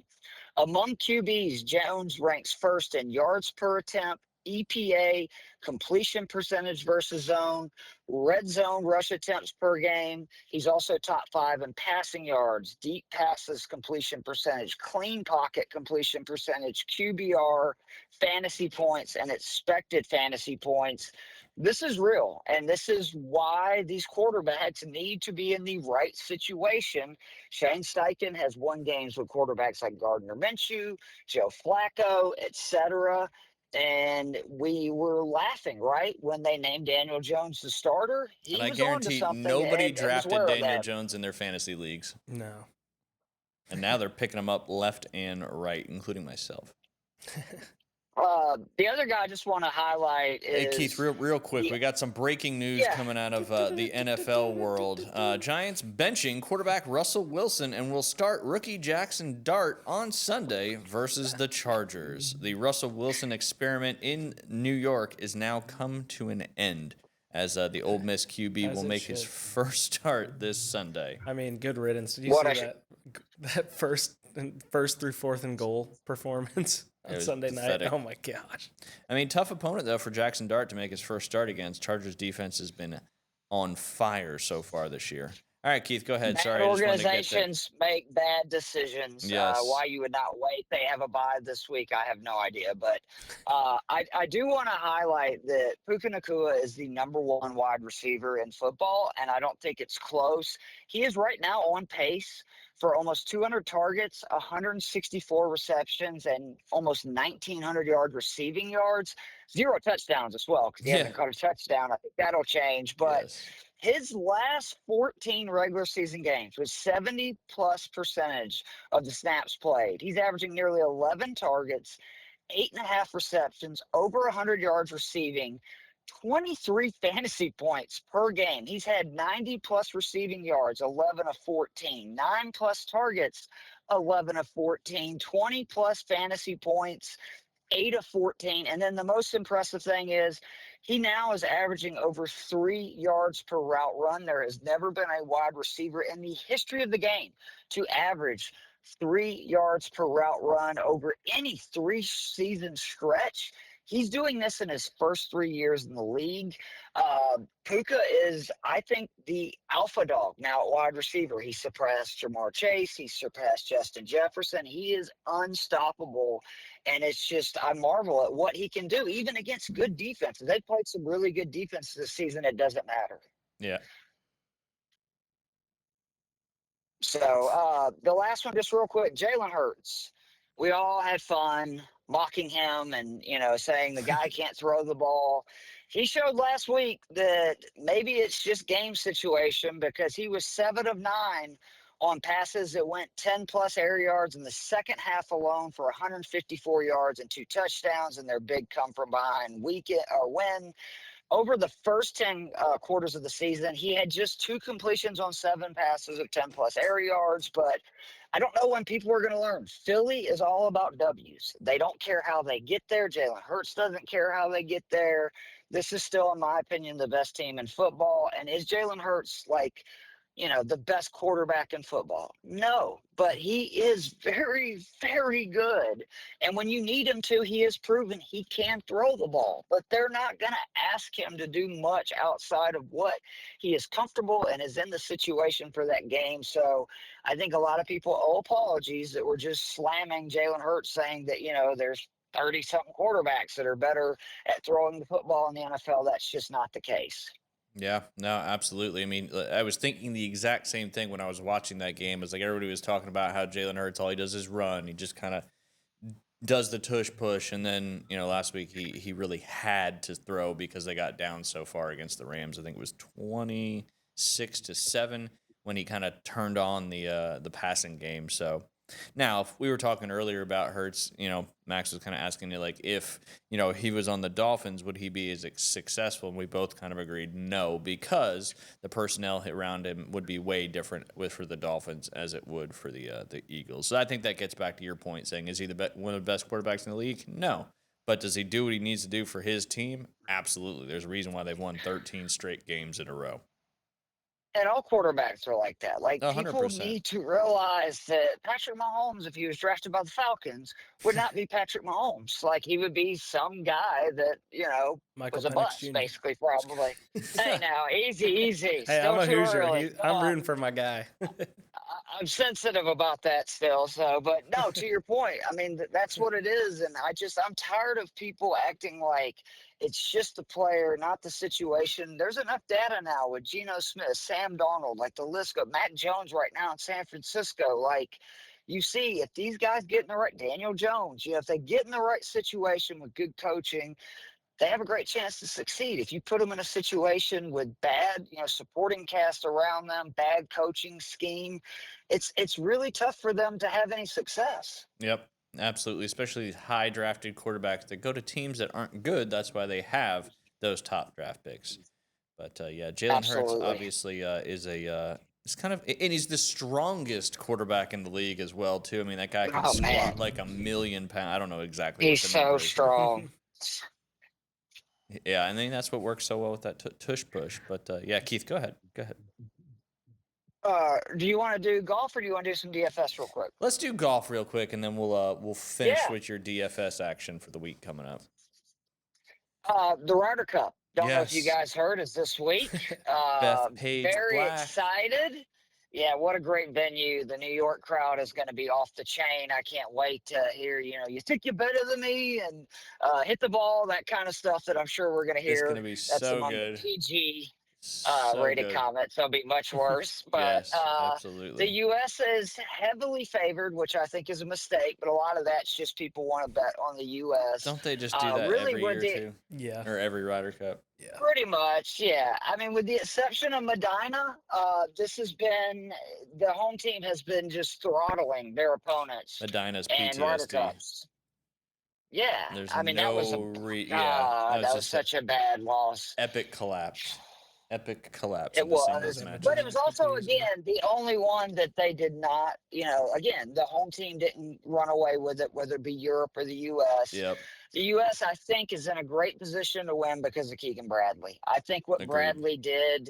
Among QBs, Jones ranks first in yards per attempt, EPA, completion percentage versus zone, red zone rush attempts per game. He's also top 5 in passing yards, deep passes completion percentage, clean pocket completion percentage, QBR, fantasy points, and expected fantasy points. This is real, and this is why these quarterbacks need to be in the right situation. Shane Steichen has won games with quarterbacks like Gardner Minshew, Joe Flacco, etc. And we were laughing, right, when they named Daniel Jones the starter. He And I was on to guarantee something nobody and was drafted aware of Daniel that. Jones in their fantasy leagues. No. And now they're picking him up left and right, including myself. The other guy I just want to highlight is... Hey, Keith, real quick. We got some breaking news coming out of the NFL world. Giants benching quarterback Russell Wilson and will start rookie Jackson Dart on Sunday versus the Chargers. The Russell Wilson experiment in New York is now come to an end, as the Ole Miss QB will make his first start this Sunday. I mean, good riddance. Did you see that first through fourth and goal performance on Sunday night? Oh my gosh. I mean, tough opponent though for Jackson Dart to make his first start against. Chargers defense has been on fire so far this year. All right, Keith, go ahead. Sorry, organizations make bad decisions. Yes. Why you would not wait? They have a bye this week. I have no idea. But I do want to highlight that Puka Nacua is the #1 wide receiver in football, and I don't think it's close. He is right now on pace for almost 200 targets, 164 receptions, and almost 1,900 yard receiving yards. 0 touchdowns as well, because he hasn't caught a touchdown. I think that'll change. But his last 14 regular season games was 70+% of the snaps played. He's averaging nearly 11 targets, 8.5 receptions, over 100 yards receiving, 23 fantasy points per game. He's had 90+ receiving yards, 11 of 14, 9+ targets, 11 of 14, 20+ fantasy points, 8 of 14. And then the most impressive thing is he now is averaging over 3 yards per route run. There has never been a wide receiver in the history of the game to average 3 yards per route run over any 3-season stretch. He's doing this in his first 3 years in the league. Puka is, I think, the alpha dog now at wide receiver. He surpassed Jamar Chase. He surpassed Justin Jefferson. He is unstoppable. And it's just, I marvel at what he can do, even against good defenses. They played some really good defenses this season. It doesn't matter. Yeah. So the last one, just real quick, Jalen Hurts. We all had fun mocking him and, saying the guy can't throw the ball. He showed last week that maybe it's just game situation, because he was 7 of 9 on passes that went 10+ air yards in the second half alone for 154 yards and 2 touchdowns in their big come from behind win. Over the first 10 quarters of the season, he had just 2 completions on 7 passes of 10+ air yards. But I don't know when people are going to learn. Philly is all about W's. They don't care how they get there. Jalen Hurts doesn't care how they get there. This is still, in my opinion, the best team in football. And is Jalen Hurts the best quarterback in football? No, but he is very, very good. And when you need him to, he has proven he can throw the ball, but they're not going to ask him to do much outside of what he is comfortable and is in the situation for that game. So I think a lot of people owe apologies that were just slamming Jalen Hurts, saying that, there's 30-something quarterbacks that are better at throwing the football in the NFL. That's just not the case. Yeah, no, absolutely. I mean, I was thinking the exact same thing when I was watching that game. It's like everybody was talking about how Jalen Hurts, all he does is run. He just kind of does the tush push. And then, last week he really had to throw because they got down so far against the Rams. I think it was 26-7 when he kind of turned on the passing game. So Now, if we were talking earlier about Hurts, Max was kind of asking you, like, if, he was on the Dolphins, would he be as successful? And we both kind of agreed no, because the personnel around him would be way different for the Dolphins as it would for the Eagles. So I think that gets back to your point, saying, is he one of the best quarterbacks in the league? No. But does he do what he needs to do for his team? Absolutely. There's a reason why they've won 13 straight games in a row. And all quarterbacks are like that. Like, 100%. people need to realize that Patrick Mahomes, if he was drafted by the Falcons, would not be Patrick Mahomes. Like, he would be some guy that, Michael was a Penix bust, Jr. basically, probably. Hey, now, easy. Hey, Still I'm a too Hoosier. early. I'm rooting for my guy. I'm sensitive about that still. So, but no, to your point, I mean, that's what it is. And I'm tired of people acting like it's just the player, not the situation. There's enough data now with Geno Smith, Sam Darnold, like the list goes, Matt Jones right now in San Francisco. Like, you see, if these guys get in the right, Daniel Jones, if they get in the right situation with good coaching, they have a great chance to succeed. If you put them in a situation with bad, supporting cast around them, bad coaching scheme, it's really tough for them to have any success. Yep, absolutely. Especially high drafted quarterbacks that go to teams that aren't good. That's why they have those top draft picks. But Jalen Hurts obviously is it's kind of, and he's the strongest quarterback in the league as well too. I mean, that guy can squat like 1,000,000 pounds. I don't know exactly. He's what the number so is. strong. Yeah, I think that's what works so well with that tush push. But Keith, go ahead. Do you want to do golf or do you want to do some DFS real quick? Let's do golf real quick, and then we'll finish with your DFS action for the week coming up. The Ryder Cup. Don't know if you guys heard, is this week. Beth Page very Black. excited. Yeah, what a great venue. The New York crowd is going to be off the chain. I can't wait to hear, you think you're better than me and hit the ball, that kind of stuff that I'm sure we're going to hear. It's going to be so good. PG rated comments. They'll be much worse. But yes, absolutely. The U.S. is heavily favored, which I think is a mistake, but a lot of that's just people want to bet on the U.S. Don't they just do that every year too? Yeah. Or every Ryder Cup? Yeah. Pretty much, yeah. I mean, with the exception of Medina, this has been, the home team has been just throttling their opponents. Medina's and Ryder PTSD. Cups. Yeah. There's that was that was such a bad loss. Epic collapse. It was, but it was also, again, the only one that they did not, again, the home team didn't run away with it, whether it be Europe or the U.S. Yep. The U.S., I think, is in a great position to win because of Keegan Bradley. I think what Bradley did,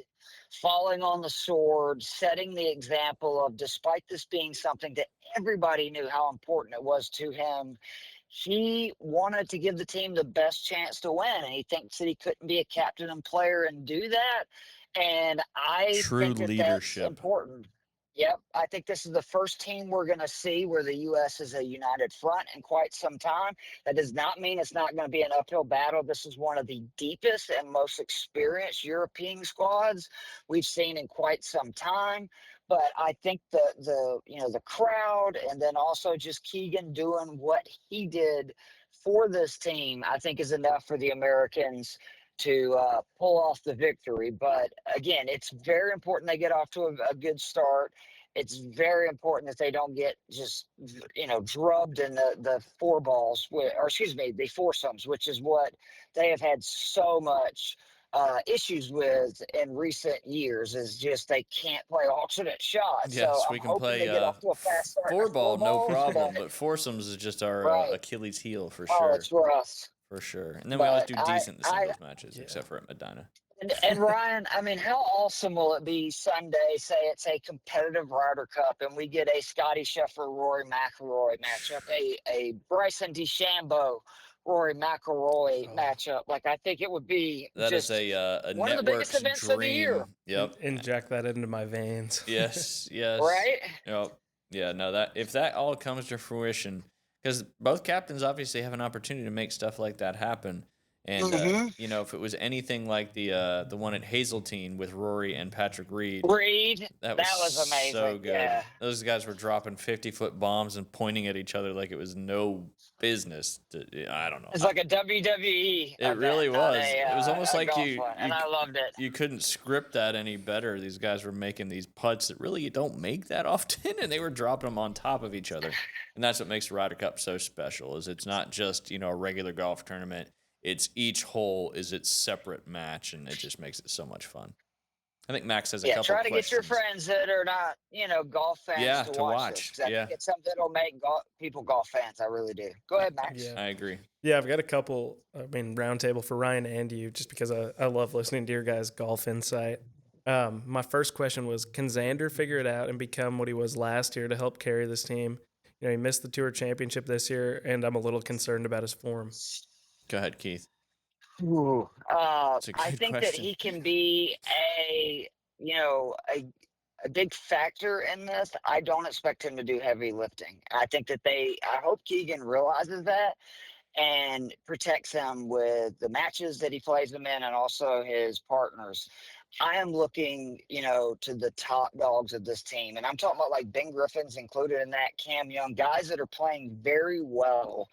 falling on the sword, setting the example of, despite this being something that everybody knew how important it was to him, he wanted to give the team the best chance to win, and he thinks that he couldn't be a captain and player and do that. And I think that leadership. That's important. Yep, I think this is the first team we're going to see where the U.S. is a united front in quite some time. That does not mean it's not going to be an uphill battle. This is one of the deepest and most experienced European squads we've seen in quite some time. But I think the crowd, and then also just Keegan doing what he did for this team, I think is enough for the Americans to pull off the victory. But again, it's very important they get off to a good start. It's very important that they don't get just, drubbed in the the foursomes, which is what they have had so much issues with in recent years, is just they can't play alternate shots. Yes, so we can play four ball, no problem, but foursomes is just our Achilles heel for sure. Oh, it's rough. For sure. And then we always do decent in the singles matches, except for at Medina. And Ryan, I mean, how awesome will it be Sunday, say it's a competitive Ryder Cup, and we get a Scotty Scheffler, Rory McIlroy matchup, a Bryson DeChambeau, Rory McIlroy matchup. Like, I think it would be that is a one of the biggest events of the year. Yep. Inject that into my veins. Yes. Right? Yep. Yeah, no, if that all comes to fruition, because both captains obviously have an opportunity to make stuff like that happen. And if it was anything like the one at Hazeltine with Rory and Patrick Reed, that was amazing. So good. Yeah. Those guys were dropping 50-foot bombs and pointing at each other like it was no business. I don't know. It's like a WWE. It really was. It was almost like and I loved it. You couldn't script that any better. These guys were making these putts that really you don't make that often, and they were dropping them on top of each other. And that's what makes the Ryder Cup so special. Is it's not just a regular golf tournament. It's each hole is its separate match, and it just makes it so much fun. I think Max has a couple try to questions. Get your friends that are not, golf fans to watch this. I think it's something that'll make people golf fans. I really do. Go ahead, Max. Yeah. I agree. Yeah, I've got a couple, roundtable for Ryan and you, just because I love listening to your guys' golf insight. My first question was, can Xander figure it out and become what he was last year to help carry this team? He missed the Tour Championship this year, and I'm a little concerned about his form. Go ahead, Keith. Ooh, I think that he can be a big factor in this. I don't expect him to do heavy lifting. I think that I hope Keegan realizes that and protects him with the matches that he plays them in and also his partners. I am looking, to the top dogs of this team. And I'm talking about like Ben Griffin's included in that, Cam Young, guys that are playing very well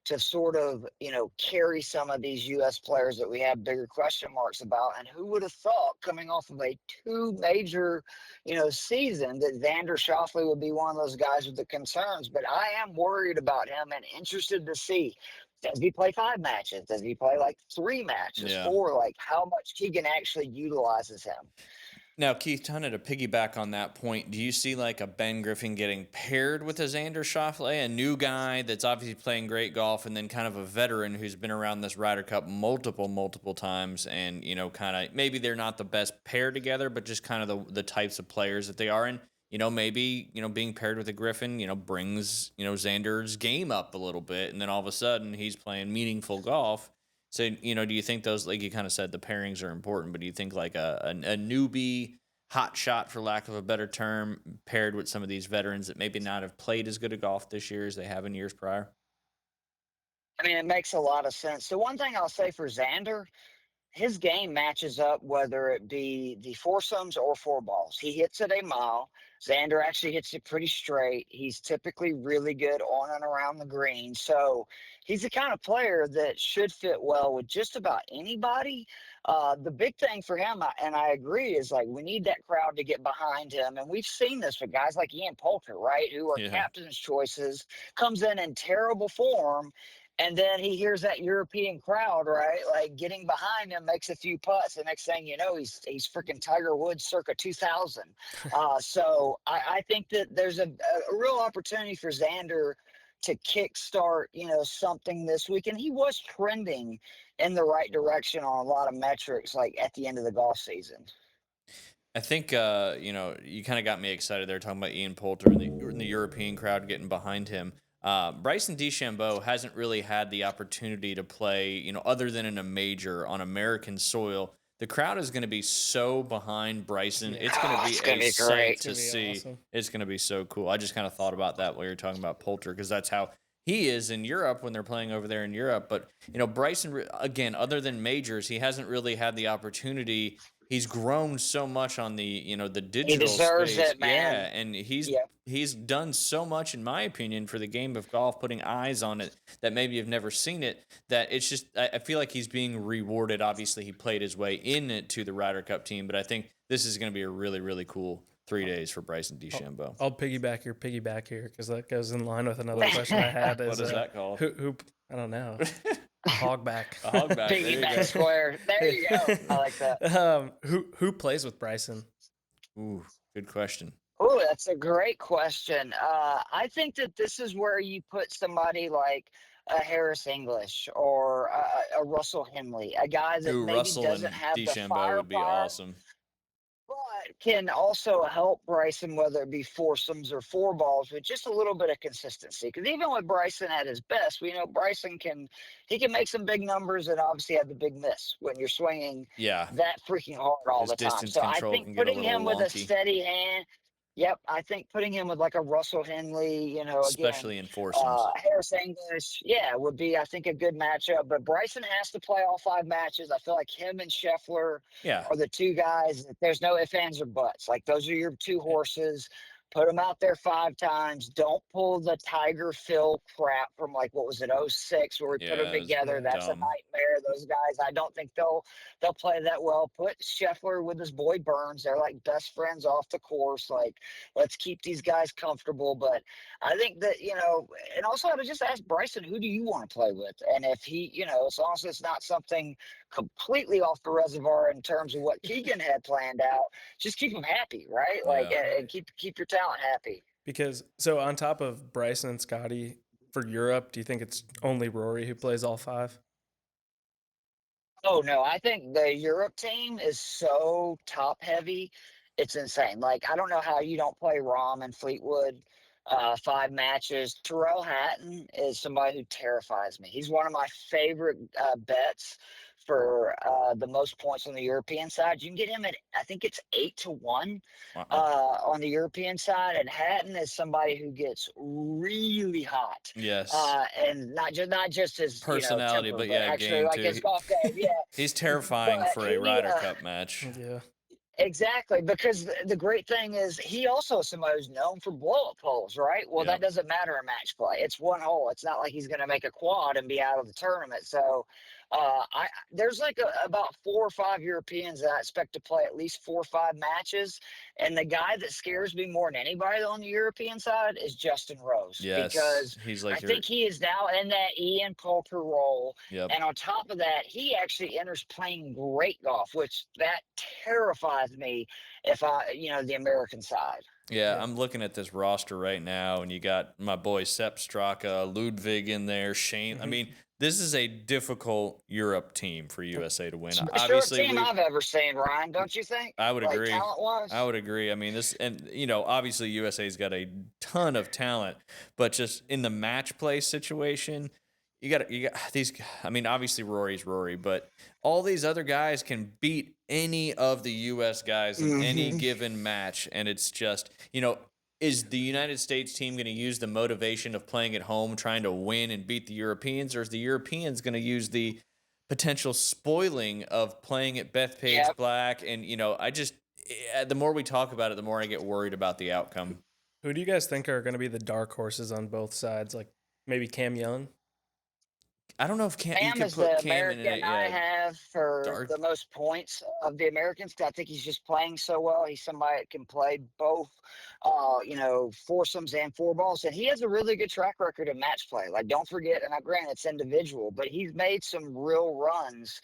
to sort of, carry some of these U.S. players that we have bigger question marks about. And who would have thought coming off of a 2 major, season that Xander Schauffele would be one of those guys with the concerns. But I am worried about him and interested to see, does he play 5 matches? Does he play like 3 matches? 4? Like how much Keegan actually utilizes him? Now, Keith, kind of to piggyback on that point, do you see like a Ben Griffin getting paired with a Xander Schauffele, a new guy that's obviously playing great golf, and then kind of a veteran who's been around this Ryder Cup multiple times, and kind of maybe they're not the best pair together, but just kind of the types of players that they are in. Maybe being paired with a Griffin, brings Xander's game up a little bit, and then all of a sudden he's playing meaningful golf. So, do you think those, like you kind of said, the pairings are important, but do you think like a newbie hot shot, for lack of a better term, paired with some of these veterans that maybe not have played as good a golf this year as they have in years prior? I mean, it makes a lot of sense. The one thing I'll say for Xander, his game matches up whether it be the foursomes or 4 balls. He hits it a mile. Xander actually hits it pretty straight. He's typically really good on and around the green. So he's the kind of player that should fit well with just about anybody. The big thing for him, and I agree, is like we need that crowd to get behind him. And we've seen this with guys like Ian Poulter, right, who are captain's choices, comes in terrible form. And then he hears that European crowd, right, like getting behind him, makes a few putts. The next thing you know, he's freaking Tiger Woods circa 2000. So I think that there's a real opportunity for Xander to kickstart, something this week. And he was trending in the right direction on a lot of metrics, like at the end of the golf season. I think, you kind of got me excited there talking about Ian Poulter and the European crowd getting behind him. Bryson DeChambeau hasn't really had the opportunity to play, other than in a major on American soil. The crowd is going to be so behind Bryson. It's going to be a sight to see. Awesome. It's going to be so cool. I just kind of thought about that while you're talking about Poulter, because that's how he is in Europe when they're playing over there in Europe. But, Bryson, again, other than majors, he hasn't really had the opportunity. He's grown so much on the, the digital he deserves space. It, man. Yeah, and he's done so much, in my opinion, for the game of golf, putting eyes on it that maybe you've never seen it, that it's just, I feel like he's being rewarded. Obviously, he played his way into the Ryder Cup team, but I think this is going to be a really, really cool 3 days for Bryson DeChambeau. I'll piggyback here, because that goes in line with another question I had. What is that called? Who I don't know. Hogback. Piggyback square. There you go. I like that. Who plays with Bryson? Ooh, good question. Oh, that's a great question. I think that this is where you put somebody like a Harris English or a Russell Henley, a guy that maybe Russell doesn't have the firepower, would be awesome, but can also help Bryson, whether it be foursomes or 4 balls, with just a little bit of consistency. Because even with Bryson at his best, we know Bryson can make some big numbers and obviously have the big miss when you're swinging that freaking hard all the time. So I think putting him with a steady hand. Yep, I think putting him with like a Russell Henley, again, especially in foursomes. Harris English, yeah, would be, I think, a good matchup. But Bryson has to play all 5 matches. I feel like him and Scheffler Yeah. are the two guys that there's no ifs, ands, or buts. Like, those are your two horses. Put them out there 5 times. Don't pull the Tiger Phil crap from, like, what was it, '06, where we put them Yeah, it was together. That's a dumb. nightmare. Those guys, I don't think they'll play that well. Put Scheffler with his boy Burns. They're like best friends off the course. Like, let's keep these guys comfortable. But I think that, and also I would just ask Bryson, who do you want to play with? And if he, as long as it's not something completely off the reservoir in terms of what Keegan had planned out, just keep him happy, right? Like, Yeah. and keep your talent happy. Because so on top of Bryson and Scotty for Europe, do you think it's only Rory who plays all 5? Oh no, I think the Europe team is so top heavy, it's insane. Like, I don't know how you don't play Rahm and Fleetwood 5 matches. Terrell Hatton is somebody who terrifies me. He's one of my favorite bets for the most points on the European side. You can get him at, I think it's 8-1 on the European side, and Hatton is somebody who gets really hot. Yes. And not just his Personality, temper, but but yeah, actually game like too. his golf game. Yeah, He's terrifying but for a Ryder Cup match. Yeah. exactly, because the great thing is he also is somebody who's known for blow-up holes, right? Well, Yep. that doesn't matter in match play. It's one hole. It's not like he's going to make a quad and be out of the tournament. So there's like about 4 or 5 Europeans that I expect to play at least 4 or 5 matches. And the guy that scares me more than anybody on the European side is Justin Rose. Yes. Because He's I like think he is now in that Ian Poulter role. Yep. And on top of that, he actually enters playing great golf, which that terrifies me if the American side. Yeah, I'm looking at this roster right now, and you got my boy Sepp Straka, Ludwig in there, Shane. I mean, this is a difficult Europe team for USA to win. It's the best Obviously, team I've ever seen, Ryan. Don't you think? I would Like, agree. talent-wise? I would agree. I mean, this, and obviously USA's got a ton of talent, but just in the match play situation, you got these. I mean, obviously Rory's Rory, but all these other guys can beat any of the US guys in any given match, and it's just, is the United States team going to use the motivation of playing at home, trying to win and beat the Europeans, or is the Europeans going to use the potential spoiling of playing at Bethpage Yep. Black? And the more we talk about it, the more I get worried about the outcome. Who do you guys think are going to be the dark horses on both sides? Like maybe Cam Young? I don't know if you Cam could is put the Cam in American it. I Yeah, have for dark. the most points of the Americans. I think he's just playing so well. He's somebody that can play both, foursomes and 4 balls. And he has a really good track record of match play. Like, don't forget, and I grant it's individual, but he's made some real runs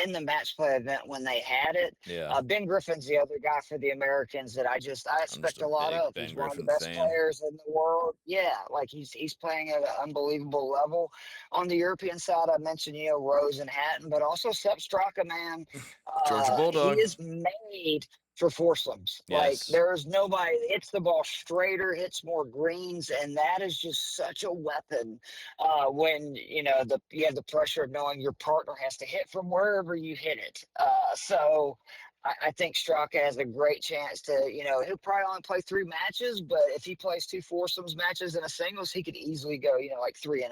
in the match play event when they had it. Yeah. Ben Griffin's the other guy for the Americans that I expect a lot of. He's one of the best players in the world. Yeah, like he's playing at an unbelievable level. On the European side, I mentioned, Rose and Hatton, but also Sepp Straka, man. Georgia Bulldog. He is made for foursomes. Like, Yes. there is nobody that hits the ball straighter, hits more greens, and that is just such a weapon when you have the pressure of knowing your partner has to hit from wherever you hit it. So I think Straka has a great chance to, he'll probably only play 3 matches, but if he plays 2 foursomes matches and a singles, he could easily go, like 3-0.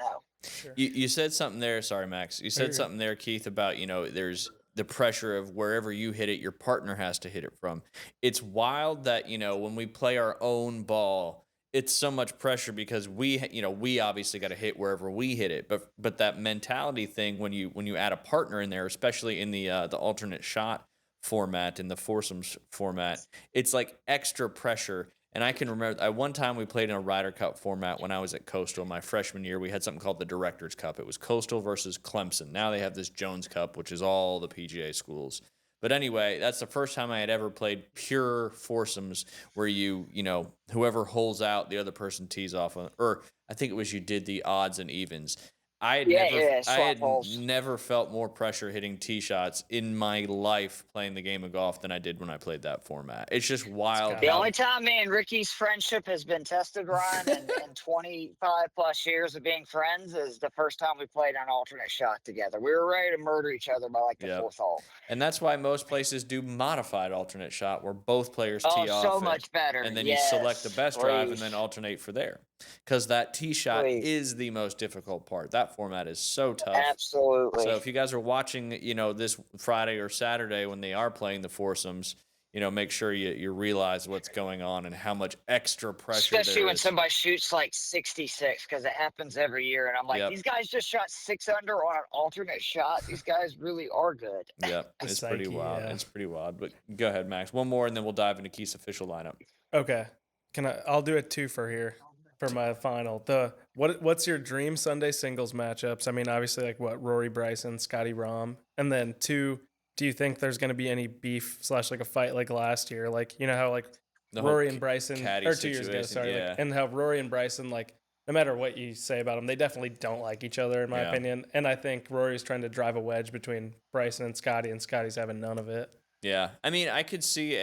Sure. You said something there. Sorry, Max. You said something there, Keith, about, there's the pressure of wherever you hit it, your partner has to hit it from. It's wild that, when we play our own ball, it's so much pressure because we obviously got to hit wherever we hit it. But that mentality thing, when you add a partner in there, especially in the alternate shot format, in the foursomes format, it's like extra pressure. And I can remember at one time we played in a Ryder Cup format when I was at Coastal my freshman year. We had something called the Director's Cup. It was Coastal versus Clemson. Now they have this Jones Cup, which is all the PGA schools. But anyway, that's the first time I had ever played pure foursomes where whoever holes out, the other person tees off on, or I think it was you did the odds and evens. I had never felt more pressure hitting tee shots in my life playing the game of golf than I did when I played that format. It's just wild. The only time me and Ricky's friendship has been tested, Ryan, in 25 plus years of being friends is the first time we played an alternate shot together. We were ready to murder each other by like the fourth hole. And that's why most places do modified alternate shot where both players tee off so much better. And then you select the best drive and then alternate for there. Because that tee shot is the most difficult part. That format is so tough. Absolutely. So if you guys are watching, this Friday or Saturday when they are playing the foursomes, make sure you realize what's going on and how much extra pressure Especially when somebody shoots like 66, because it happens every year. And I'm like, these guys just shot 6 under on an alternate shot. These guys really are good. Yeah, it's pretty wild. Yeah. It's pretty wild. But go ahead, Max. One more, and then we'll dive into Keith's official lineup. Okay. I'll do a twofer here for my final. What's your dream Sunday singles matchups? I mean, obviously, like Rory Bryson, Scotty Rahm. And then 2, do you think there's going to be any beef / like a fight like last year? Like, how like Rory and Bryson, or 2 years ago, sorry. Yeah. Like, and how Rory and Bryson, like, no matter what you say about them, they definitely don't like each other, in my opinion. And I think Rory's trying to drive a wedge between Bryson and Scotty's having none of it. Yeah. I mean, I could see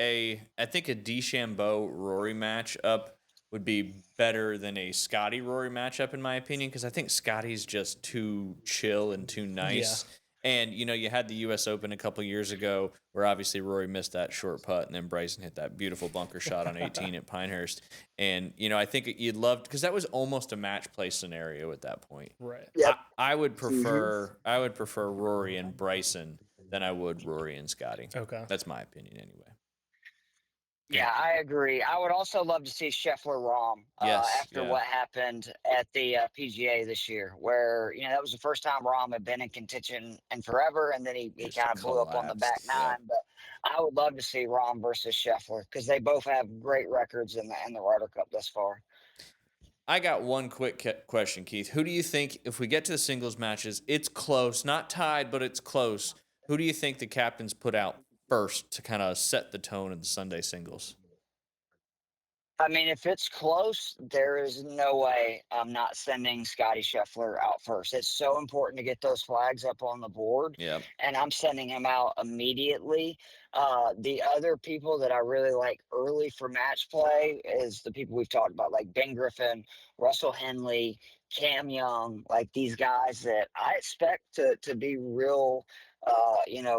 I think a DeChambeau-Rory matchup would be better than a Scotty-Rory matchup, in my opinion, because I think Scotty's just too chill and too nice. Yeah. And, you had the U.S. Open a couple years ago where obviously Rory missed that short putt and then Bryson hit that beautiful bunker shot on 18 at Pinehurst. And, I think you'd love – because that was almost a match play scenario at that point. Right. Yep. I would prefer Rory and Bryson than I would Rory and Scotty. Okay. That's my opinion anyway. Yeah, I agree. I would also love to see Scheffler Rahm after what happened at the PGA this year, where, that was the first time Rahm had been in contention in forever, and then he kind of blew up on the back nine. But I would love to see Rahm versus Scheffler because they both have great records in the Ryder Cup thus far. I got one quick question, Keith. Who do you think, if we get to the singles matches, it's close, not tied, but it's close, who do you think the captains put out first to kind of set the tone of the Sunday singles? I mean, if it's close, there is no way I'm not sending Scotty Scheffler out first. It's so important to get those flags up on the board. Yep. And I'm sending him out immediately. The other people that I really like early for match play is the people we've talked about, like Ben Griffin, Russell Henley, Cam Young, like these guys that I expect to be real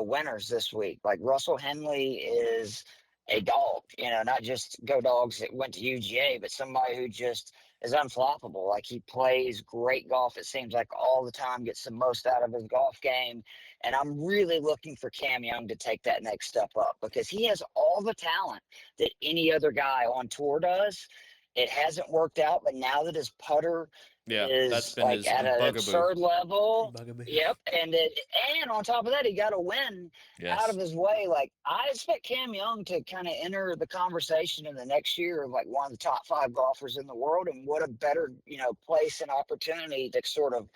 winners this week. Like Russell Henley is a dog, not just go dogs that went to UGA, but somebody who just is unfloppable. Like he plays great golf. It seems like all the time, gets the most out of his golf game. And I'm really looking for Cam Young to take that next step up because he has all the talent that any other guy on tour does. It hasn't worked out, but now that his putter is that's been like at an absurd level. Yep. And on top of that, he got a win out of his way. Like I expect Cam Young to kind of enter the conversation in the next year of like one of the top 5 golfers in the world. And what a better, place and opportunity to sort of,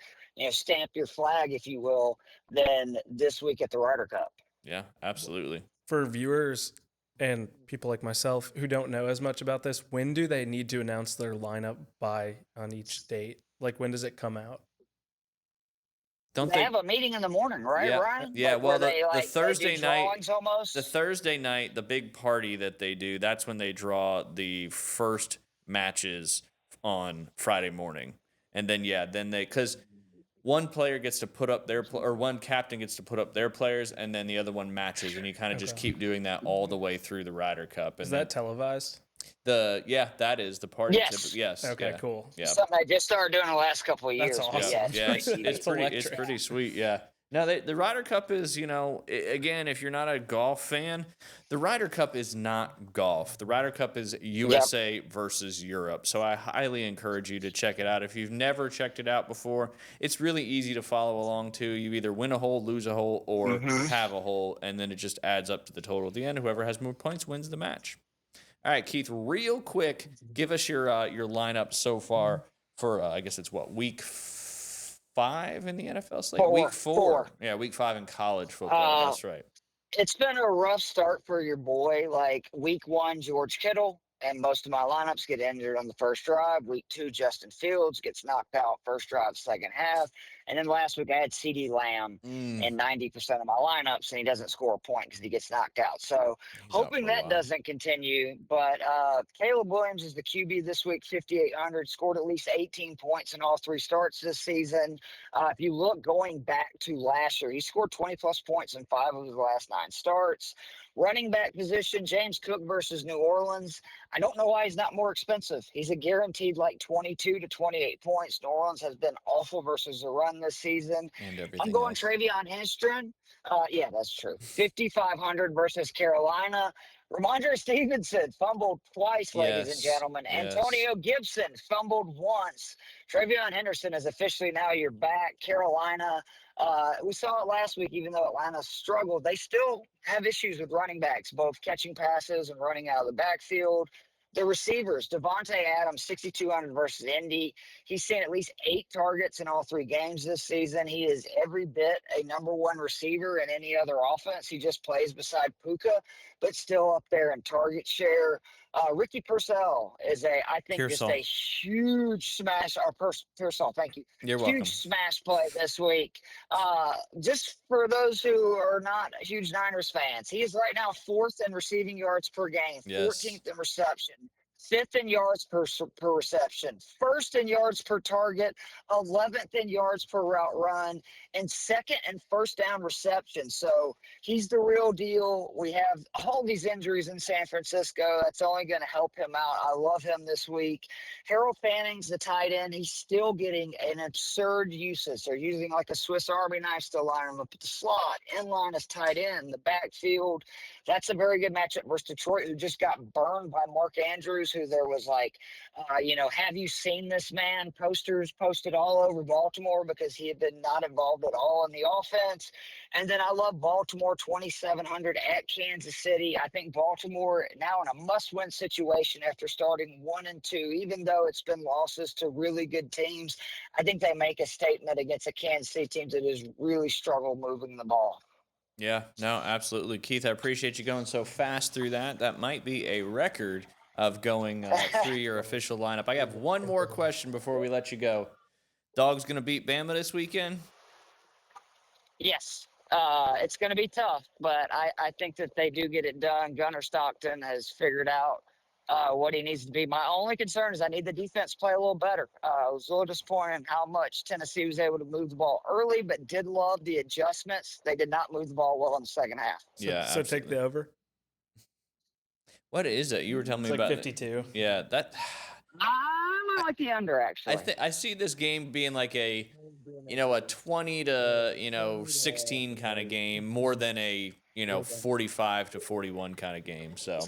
stamp your flag, if you will, than this week at the Ryder Cup. Yeah, absolutely. For viewers and people like myself who don't know as much about this, when do they need to announce their lineup by on each date? Like, when does it come out? They have a meeting in the morning, right, Ryan? Yeah, like, well, the Thursday night, almost? the Thursday night, the big party that they do, that's when they draw the first matches on Friday morning. And then, because one player gets to put up one captain gets to put up their players, and then the other one matches, and you kind of just keep doing that all the way through the Ryder Cup. And is that televised? That is the party. Yes. Okay, cool. Yeah. Something I just started doing the last couple of years. That's awesome. Yeah, it's pretty sweet. Yeah. Now the Ryder Cup is, again, if you're not a golf fan, the Ryder Cup is not golf. The Ryder Cup is USA versus Europe. So I highly encourage you to check it out. If you've never checked it out before, it's really easy to follow along too. You either win a hole, lose a hole, or have a hole, and then it just adds up to the total at the end. Whoever has more points wins the match. All right, Keith, real quick, give us your lineup so far for I guess it's week 5 in the NFL slate? Week 4. Yeah, week 5 in college football. That's right. It's been a rough start for your boy. Like week 1, George Kittle, and most of my lineups get injured on the first drive. Week 2, Justin Fields gets knocked out first drive, second half. And then last week I had CD Lamb in 90% of my lineups, and he doesn't score a point because he gets knocked out. So He's out hoping for a that while. doesn't continue. But Caleb Williams is the QB this week, 5,800, scored at least 18 points in all 3 starts this season. If you look going back to last year, he scored 20-plus points in 5 of his last 9 starts. Running back position, James Cook versus New Orleans. I don't know why he's not more expensive. He's a guaranteed like 22 to 28 points. New Orleans has been awful versus the run this season. And everything I'm going else. Travion Henstrom. Yeah, that's true. 5,500 versus Carolina. Ramondre Stevenson fumbled twice, ladies and gentlemen. Antonio Gibson fumbled once. Travion Henderson is officially now your back. Carolina, we saw it last week, even though Atlanta struggled. They still have issues with running backs, both catching passes and running out of the backfield. The receivers, Devontae Adams, 6,200 versus Indy. He's seen at least 8 targets in all 3 games this season. He is every bit a number 1 receiver in any other offense. He just plays beside Puka, but still up there in target share. Ricky Purcell is I think, just a huge smash. Purcell, thank you. You're huge welcome. Smash play this week. Just for those who are not huge Niners fans, he is right now 4th in receiving yards per game, 14th in reception, 5th in yards per reception, 1st in yards per target, 11th in yards per route run, and 2nd in first down reception. So he's the real deal. We have all these injuries in San Francisco. That's only going to help him out. I love him this week. Harold Fanning's the tight end. He's still getting an absurd usage. They're using like a Swiss Army knife to line him up at the slot, inline as tight end, the backfield. That's a very good matchup versus Detroit, who just got burned by Mark Andrews, who there was like, have you seen this man? Posters posted all over Baltimore because he had been not involved at all in the offense. And then I love Baltimore 2,700 at Kansas City. I think Baltimore now in a must-win situation after starting 1-2, even though it's been losses to really good teams. I think they make a statement against a Kansas City team that has really struggled moving the ball. Yeah, no, absolutely. Keith, I appreciate you going so fast through that. That might be a record of going through your official lineup. I have one more question before we let you go. Dogs going to beat Bama this weekend? Yes. It's going to be tough, but I think that they do get it done. Gunnar Stockton has figured out what he needs to be. My only concern is I need the defense to play a little better. I was a little disappointed in how much Tennessee was able to move the ball early, but did love the adjustments. They did not move the ball well in the second half. So take the over. What is it? You were telling me like about 52. Yeah, that. I like the under, actually. I see this game being like a 20 to 16 kind of game more than a 45 to 41 kind of game. So.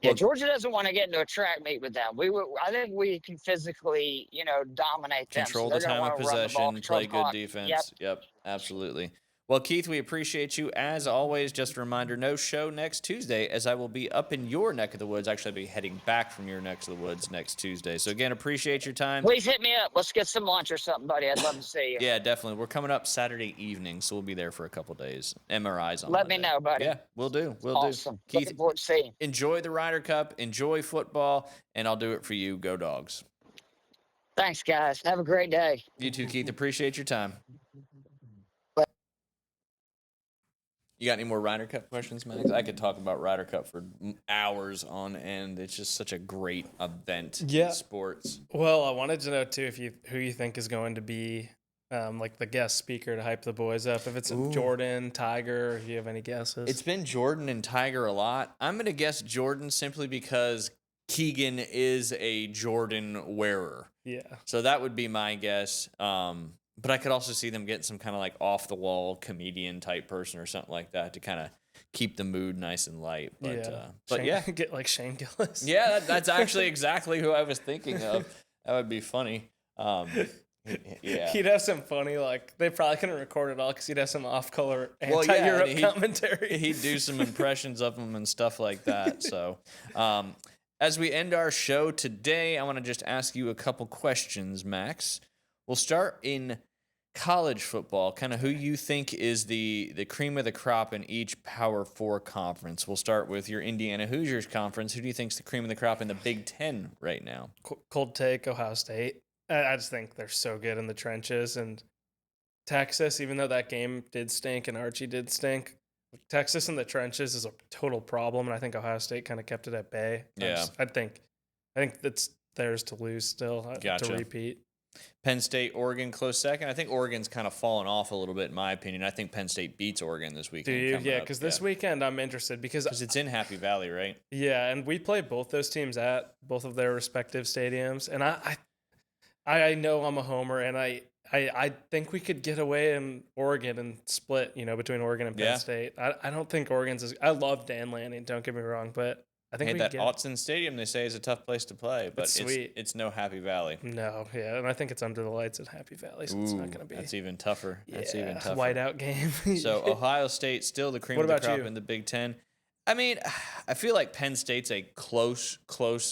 Yeah, Georgia doesn't want to get into a track meet with them. I think we can physically, dominate them. Control the time of possession, play good defense. Yep, absolutely. Well, Keith, we appreciate you as always. Just a reminder, no show next Tuesday, as I will be up in your neck of the woods. Actually, I'll be heading back from your neck of the woods next Tuesday. So again, appreciate your time. Please hit me up. Let's get some lunch or something, buddy. I'd love to see you. Yeah, definitely. We're coming up Saturday evening, so we'll be there for a couple days. MRIs on Let Monday. me know, buddy. Yeah, we'll do. Awesome. Keith, looking forward to seeing you. Enjoy the Ryder Cup. Enjoy football, and I'll do it for you. Go Dogs. Thanks, guys. Have a great day. You too, Keith. Appreciate your time. You got any more Ryder Cup questions, Max? I could talk about Ryder Cup for hours on end. It's just such a great event in sports. Well, I wanted to know too who you think is going to be like the guest speaker to hype the boys up. If it's Jordan, Tiger, if you have any guesses. It's been Jordan and Tiger a lot. I'm going to guess Jordan simply because Keegan is a Jordan wearer. Yeah. So that would be my guess. But I could also see them getting some kind of like off the wall comedian type person or something like that to kind of keep the mood nice and light. But get like Shane Gillis. Yeah, that's actually exactly who I was thinking of. That would be funny. Yeah, he'd have some funny, like they probably couldn't record it all because he'd have some off-color anti-Europe commentary. He'd do some impressions of them and stuff like that. So, as we end our show today, I want to just ask you a couple questions, Max. We'll start in college football, kind of who you think is the cream of the crop in each Power 4 conference. We'll start with your Indiana Hoosiers conference. Who do you think is the cream of the crop in the Big Ten right now? Cold take, Ohio State. I just think they're so good in the trenches. And Texas, even though that game did stink and Archie did stink, Texas in the trenches is a total problem, and I think Ohio State kind of kept it at bay. Yeah. I think that's theirs to lose still Gotcha. to repeat. Penn State, Oregon, close second. I think Oregon's kind of fallen off a little bit, in my opinion. I think Penn State beats Oregon this weekend. Do you? Yeah, because this weekend I'm interested because it's in Happy Valley, right? Yeah, and we play both those teams at both of their respective stadiums, and I know I'm a homer, and I think we could get away in Oregon and split, between Oregon and Penn State. I don't think Oregon's I love Dan Lanning, don't get me wrong, but I think that Autzen Stadium, they say, is a tough place to play, but it's sweet. It's no Happy Valley. No, yeah, and I think it's under the lights at Happy Valley, so it's not going to be. That's even tougher. Yeah, that's even tougher. Whiteout game. So Ohio State still the cream of the crop in the Big Ten. I mean, I feel like Penn State's a close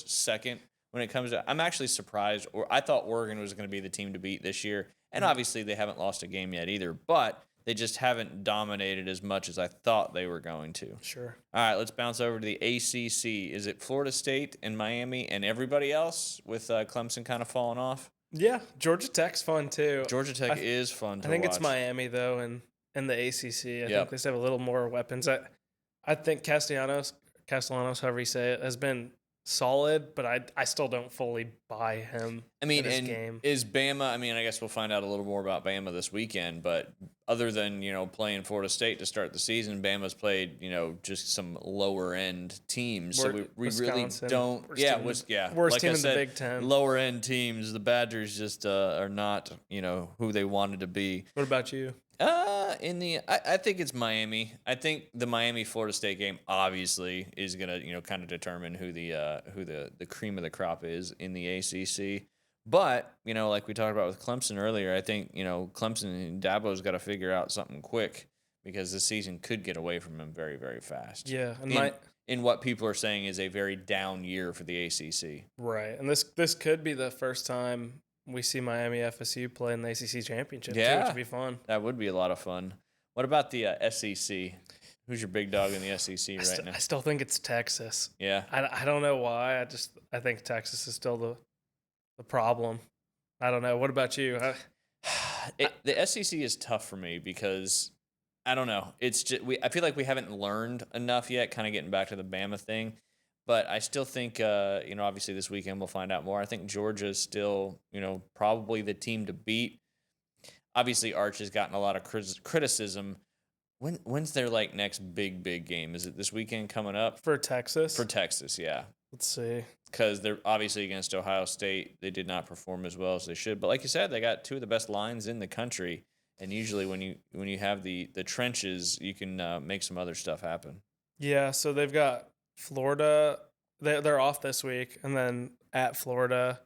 second when it comes to. I'm actually surprised, or I thought Oregon was going to be the team to beat this year, and obviously they haven't lost a game yet either, but they just haven't dominated as much as I thought they were going to. Sure. All right, let's bounce over to the ACC. Is it Florida State and Miami and everybody else with Clemson kind of falling off? Yeah, Georgia Tech's fun too. Georgia Tech is fun to watch. I think it's Miami though, and the ACC. I think they have a little more weapons. I think Castellanos, however you say it, has been solid, but I still don't fully buy him. I mean, in this game. Is Bama? I mean, I guess we'll find out a little more about Bama this weekend. But other than playing Florida State to start the season, Bama's played just some lower end teams. So we really don't. Worst team in the Big Ten. Lower end teams. The Badgers just are not who they wanted to be. What about you? I think it's Miami. I think the Miami Florida State game obviously is gonna kind of determine who the cream of the crop is in the ACC. But like we talked about with Clemson earlier, I think Clemson and Dabo's got to figure out something quick because the season could get away from him very, very fast. Yeah, and in what people are saying is a very down year for the ACC. Right, and this could be the first time we see Miami FSU play in the ACC championship, too, which would be fun. That would be a lot of fun. What about the SEC? Who's your big dog in the SEC right now? I still think it's Texas. Yeah. I don't know why. I think Texas is still the problem. I don't know. What about you? The SEC is tough for me because I don't know. It's just I feel like we haven't learned enough yet, kind of getting back to the Bama thing. But I still think, obviously this weekend we'll find out more. I think Georgia is still, probably the team to beat. Obviously, Arch has gotten a lot of criticism. When's their next big game? Is it this weekend coming up? For Texas? For Texas, yeah. Let's see. Because they're obviously against Ohio State. They did not perform as well as they should. But like you said, they got two of the best lines in the country. And usually when you have the trenches, you can make some other stuff happen. Yeah, so they've got Florida. They're off this week. And then at Florida,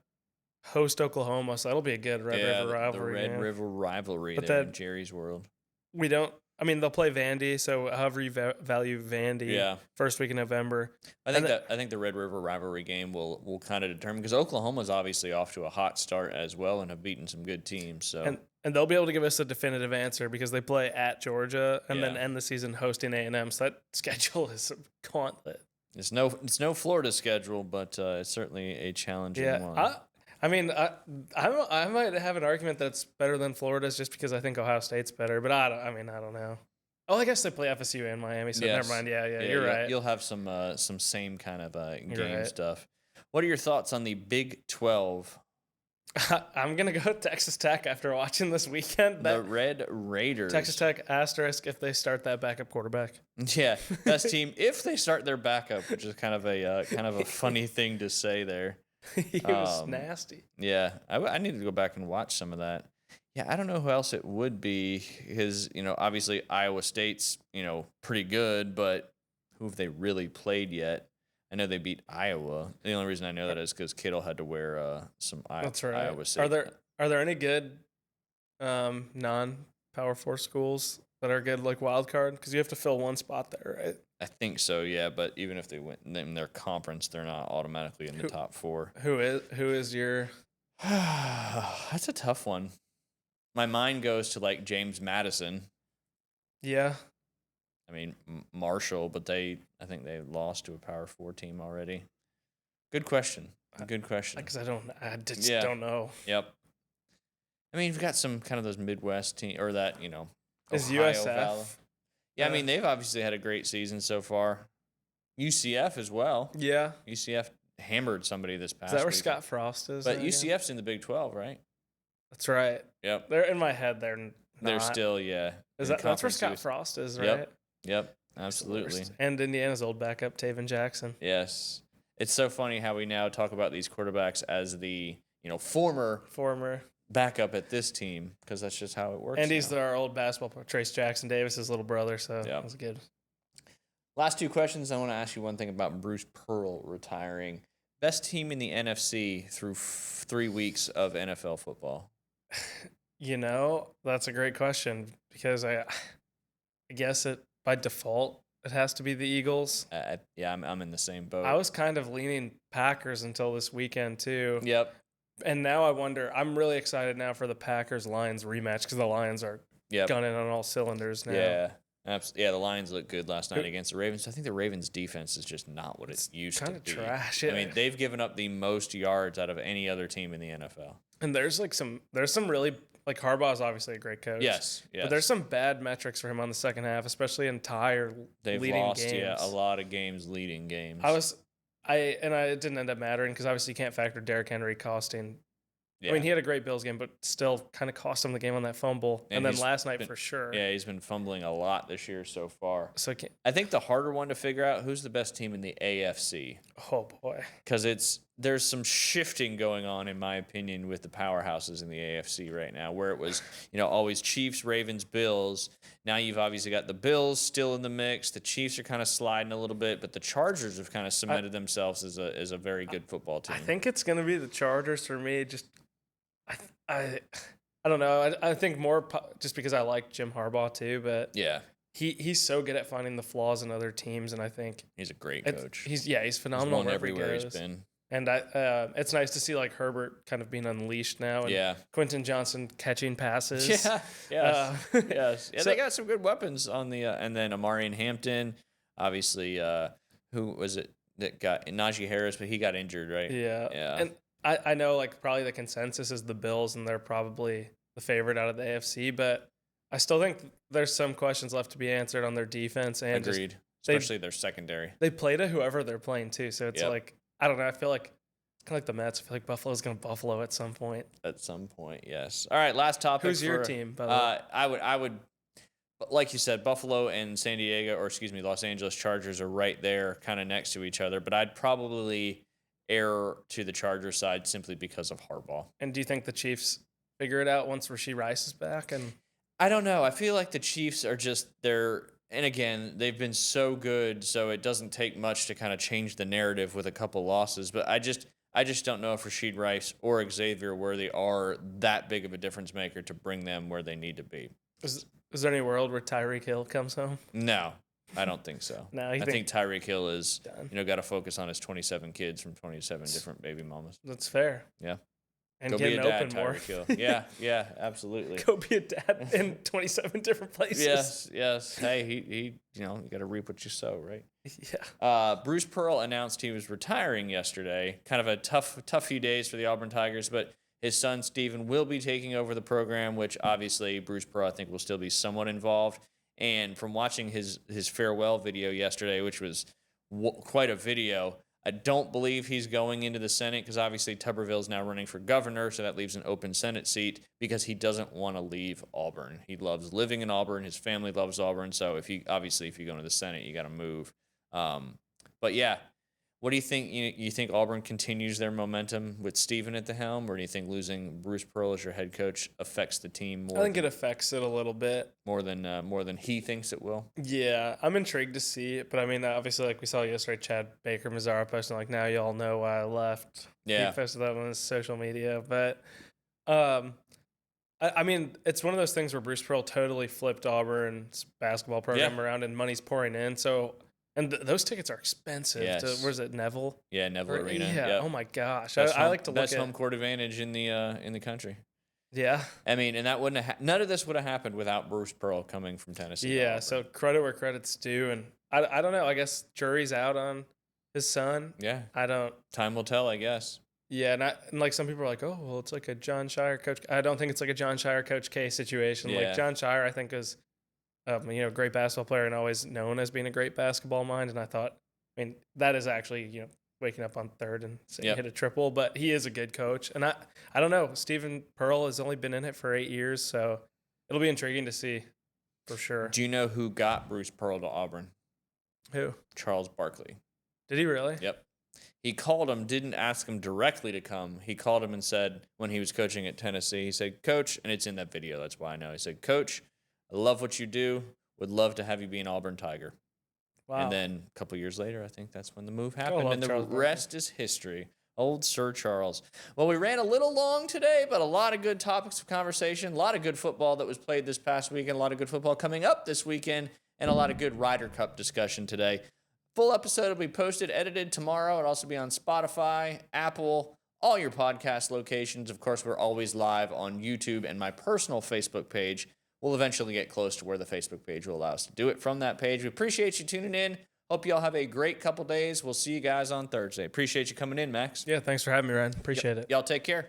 host Oklahoma. So that'll be a good Red River rivalry. The Red River rivalry there in Jerry's world. They'll play Vandy, so however you value Vandy, first week in November. I think the Red River rivalry game will kind of determine because Oklahoma's obviously off to a hot start as well and have beaten some good teams. So and they'll be able to give us a definitive answer because they play at Georgia and then end the season hosting A&M. So that schedule is a gauntlet. It's no Florida schedule, but it's certainly a challenging one. I might have an argument that's better than Florida's just because I think Ohio State's better, but I don't know. Oh, I guess they play FSU and Miami, so never mind. Yeah, you're right. You'll have some same kind of game stuff. What are your thoughts on the Big 12? I'm gonna go Texas Tech after watching this weekend. The Red Raiders. Texas Tech asterisk if they start that backup quarterback. Yeah, best team if they start their backup, which is kind of a funny thing to say there. He was nasty. Yeah, I need to go back and watch some of that. Yeah, I don't know who else it would be. Because obviously Iowa State's pretty good, but who have they really played yet? I know they beat Iowa. The only reason I know that is because Kittle had to wear some Iowa State. Are there any good non-Power 4 schools that are good like wild card? Because you have to fill one spot there, right? I think so, yeah. But even if they win in their conference, they're not automatically in the top 4. Who is your? That's a tough one. My mind goes to James Madison. Yeah. I mean Marshall, but I think they lost to a Power 4 team already. Good question. Because I don't know. Yep. I mean, you've got some kind of those Midwest team or that, Is Ohio USF? Valley. Yeah, I mean, they've obviously had a great season so far. UCF as well. Yeah. UCF hammered somebody this past Is that where week. Scott Frost is? But UCF's in the Big 12, right? That's right. Yep. They're in my head. They're not. They're still, yeah. That's where Scott Frost is, right? Yep. Absolutely. And Indiana's old backup, Taven Jackson. Yes. It's so funny how we now talk about these quarterbacks as the, former backup at this team, because that's just how it works. And he's our old basketball player, Trace Jackson Davis's little brother, so Yeah. that's good. Last two questions. I want to ask you one thing about Bruce Pearl retiring. Best team in the NFC through 3 weeks of NFL football. That's a great question because I guess by default it has to be the Eagles. Yeah, I'm in the same boat. I was kind of leaning Packers until this weekend too. Yep. And now I wonder. I'm really excited now for the Packers-Lions rematch because the Lions are gunning on all cylinders now. Yeah. Yeah, the Lions looked good last night against the Ravens. I think the Ravens' defense is just not what it used to be. Kind of trash. I mean, they've given up the most yards out of any other team in the NFL. And there's some really Harbaugh's obviously a great coach. Yes. But there's some bad metrics for him on the second half, especially in tie or They've leading lost, games. a lot of games leading games. It didn't end up mattering because obviously you can't factor Derrick Henry costing. Yeah. I mean, he had a great Bills game, but still kind of cost him the game on that fumble. And then last night for sure. Yeah, he's been fumbling a lot this year so far. So I think the harder one to figure out, who's the best team in the AFC? Oh, boy. Because there's some shifting going on, in my opinion, with the powerhouses in the AFC right now, where it was, always Chiefs, Ravens, Bills. Now you've obviously got the Bills still in the mix. The Chiefs are kind of sliding a little bit, but the Chargers have kind of cemented themselves as a very good football team. I think it's going to be the Chargers for me. I don't know. I think more just because I like Jim Harbaugh too, but yeah, he's so good at finding the flaws in other teams, and I think he's a great coach. He's phenomenal. He's won everywhere he's been. And it's nice to see Herbert kind of being unleashed now, and Quentin Johnson catching passes. Yeah, yes. Yeah, so, they got some good weapons on the and then Amari and Hampton, obviously. Who was it that got Najee Harris? But he got injured, right? Yeah. And I know probably the consensus is the Bills, and they're probably the favorite out of the AFC, but I still think there's some questions left to be answered on their defense. And agreed, especially their secondary. They play to whoever they're playing to, so it's I don't know. I feel like it's kind of like the Mets. I feel like Buffalo's going to Buffalo at some point. At some point, yes. All right, last topic. Who's your team? By the way? I would, like you said, Buffalo and Los Angeles Chargers are right there, kind of next to each other. But I'd probably err to the Charger side simply because of Harbaugh. And do you think the Chiefs figure it out once Rashee Rice is back? And I don't know. I feel like the Chiefs are just and again, they've been so good, so it doesn't take much to kind of change the narrative with a couple losses. But I just don't know if Rashee Rice or Xavier Worthy are that big of a difference maker to bring them where they need to be. Is there any world where Tyreek Hill comes home? No. I don't think so. No, I think Tyreek Hill is, got to focus on his 27 kids from 27 different baby mamas. That's fair. Yeah. And go get be a an dad, open more. Hill. Yeah, absolutely. Go be a dad in 27 different places. Yes. Hey, he you got to reap what you sow, right? Yeah. Bruce Pearl announced he was retiring yesterday. Kind of a tough few days for the Auburn Tigers, but his son Steven will be taking over the program, which obviously Bruce Pearl I think will still be somewhat involved. And from watching his farewell video yesterday, which was quite a video, I don't believe he's going into the Senate because obviously Tuberville's now running for governor, so that leaves an open Senate seat because he doesn't want to leave Auburn. He loves living in Auburn. His family loves Auburn. So if you go into the Senate, you got to move. But yeah. What do you think? You think Auburn continues their momentum with Steven at the helm, or do you think losing Bruce Pearl as your head coach affects the team more? I think it affects it a little bit more than he thinks it will. Yeah, I'm intrigued to see it, but I mean, obviously, like we saw yesterday, Chad Baker Mazzara posting now y'all know why I left. Yeah, he posted that on his social media, but I mean, it's one of those things where Bruce Pearl totally flipped Auburn's basketball program around, and money's pouring in, so. And those tickets are expensive. Yes. Where's it, Neville? Yeah, Neville Arena. Yeah. Yep. Oh my gosh. I like to look at best home court advantage in the country. Yeah. I mean, and that wouldn't none of this would have happened without Bruce Pearl coming from Tennessee. Yeah. So credit where credit's due, and I don't know. I guess jury's out on his son. Yeah. Time will tell, I guess. Yeah, and like some people are like, oh, well, it's like a John Shire coach. I don't think it's like a John Shire Coach K situation. Yeah. Like John Shire, I think is, great basketball player and always known as being a great basketball mind. And I thought, that is actually, waking up on third and saying hit a triple, but he is a good coach. And I don't know, Stephen Pearl has only been in it for 8 years, so it'll be intriguing to see for sure. Do you know who got Bruce Pearl to Auburn? Who? Charles Barkley. Did he really? Yep. He called him, didn't ask him directly to come. He called him and said, when he was coaching at Tennessee, he said, Coach, and it's in that video, that's why I know. He said, Coach, I love what you do. Would love to have you be an Auburn Tiger. Wow. And then a couple years later, I think that's when the move happened. And the rest is history. Old Sir Charles. Well, we ran a little long today, but a lot of good topics of conversation, a lot of good football that was played this past weekend, a lot of good football coming up this weekend, and a lot of good Ryder Cup discussion today. Full episode will be posted, edited tomorrow. It'll also be on Spotify, Apple, all your podcast locations. Of course, we're always live on YouTube and my personal Facebook page. We'll eventually get close to where the Facebook page will allow us to do it from that page. We appreciate you tuning in. Hope you all have a great couple days. We'll see you guys on Thursday. Appreciate you coming in, Max. Yeah, thanks for having me, Ryan. Appreciate it. Y'all take care.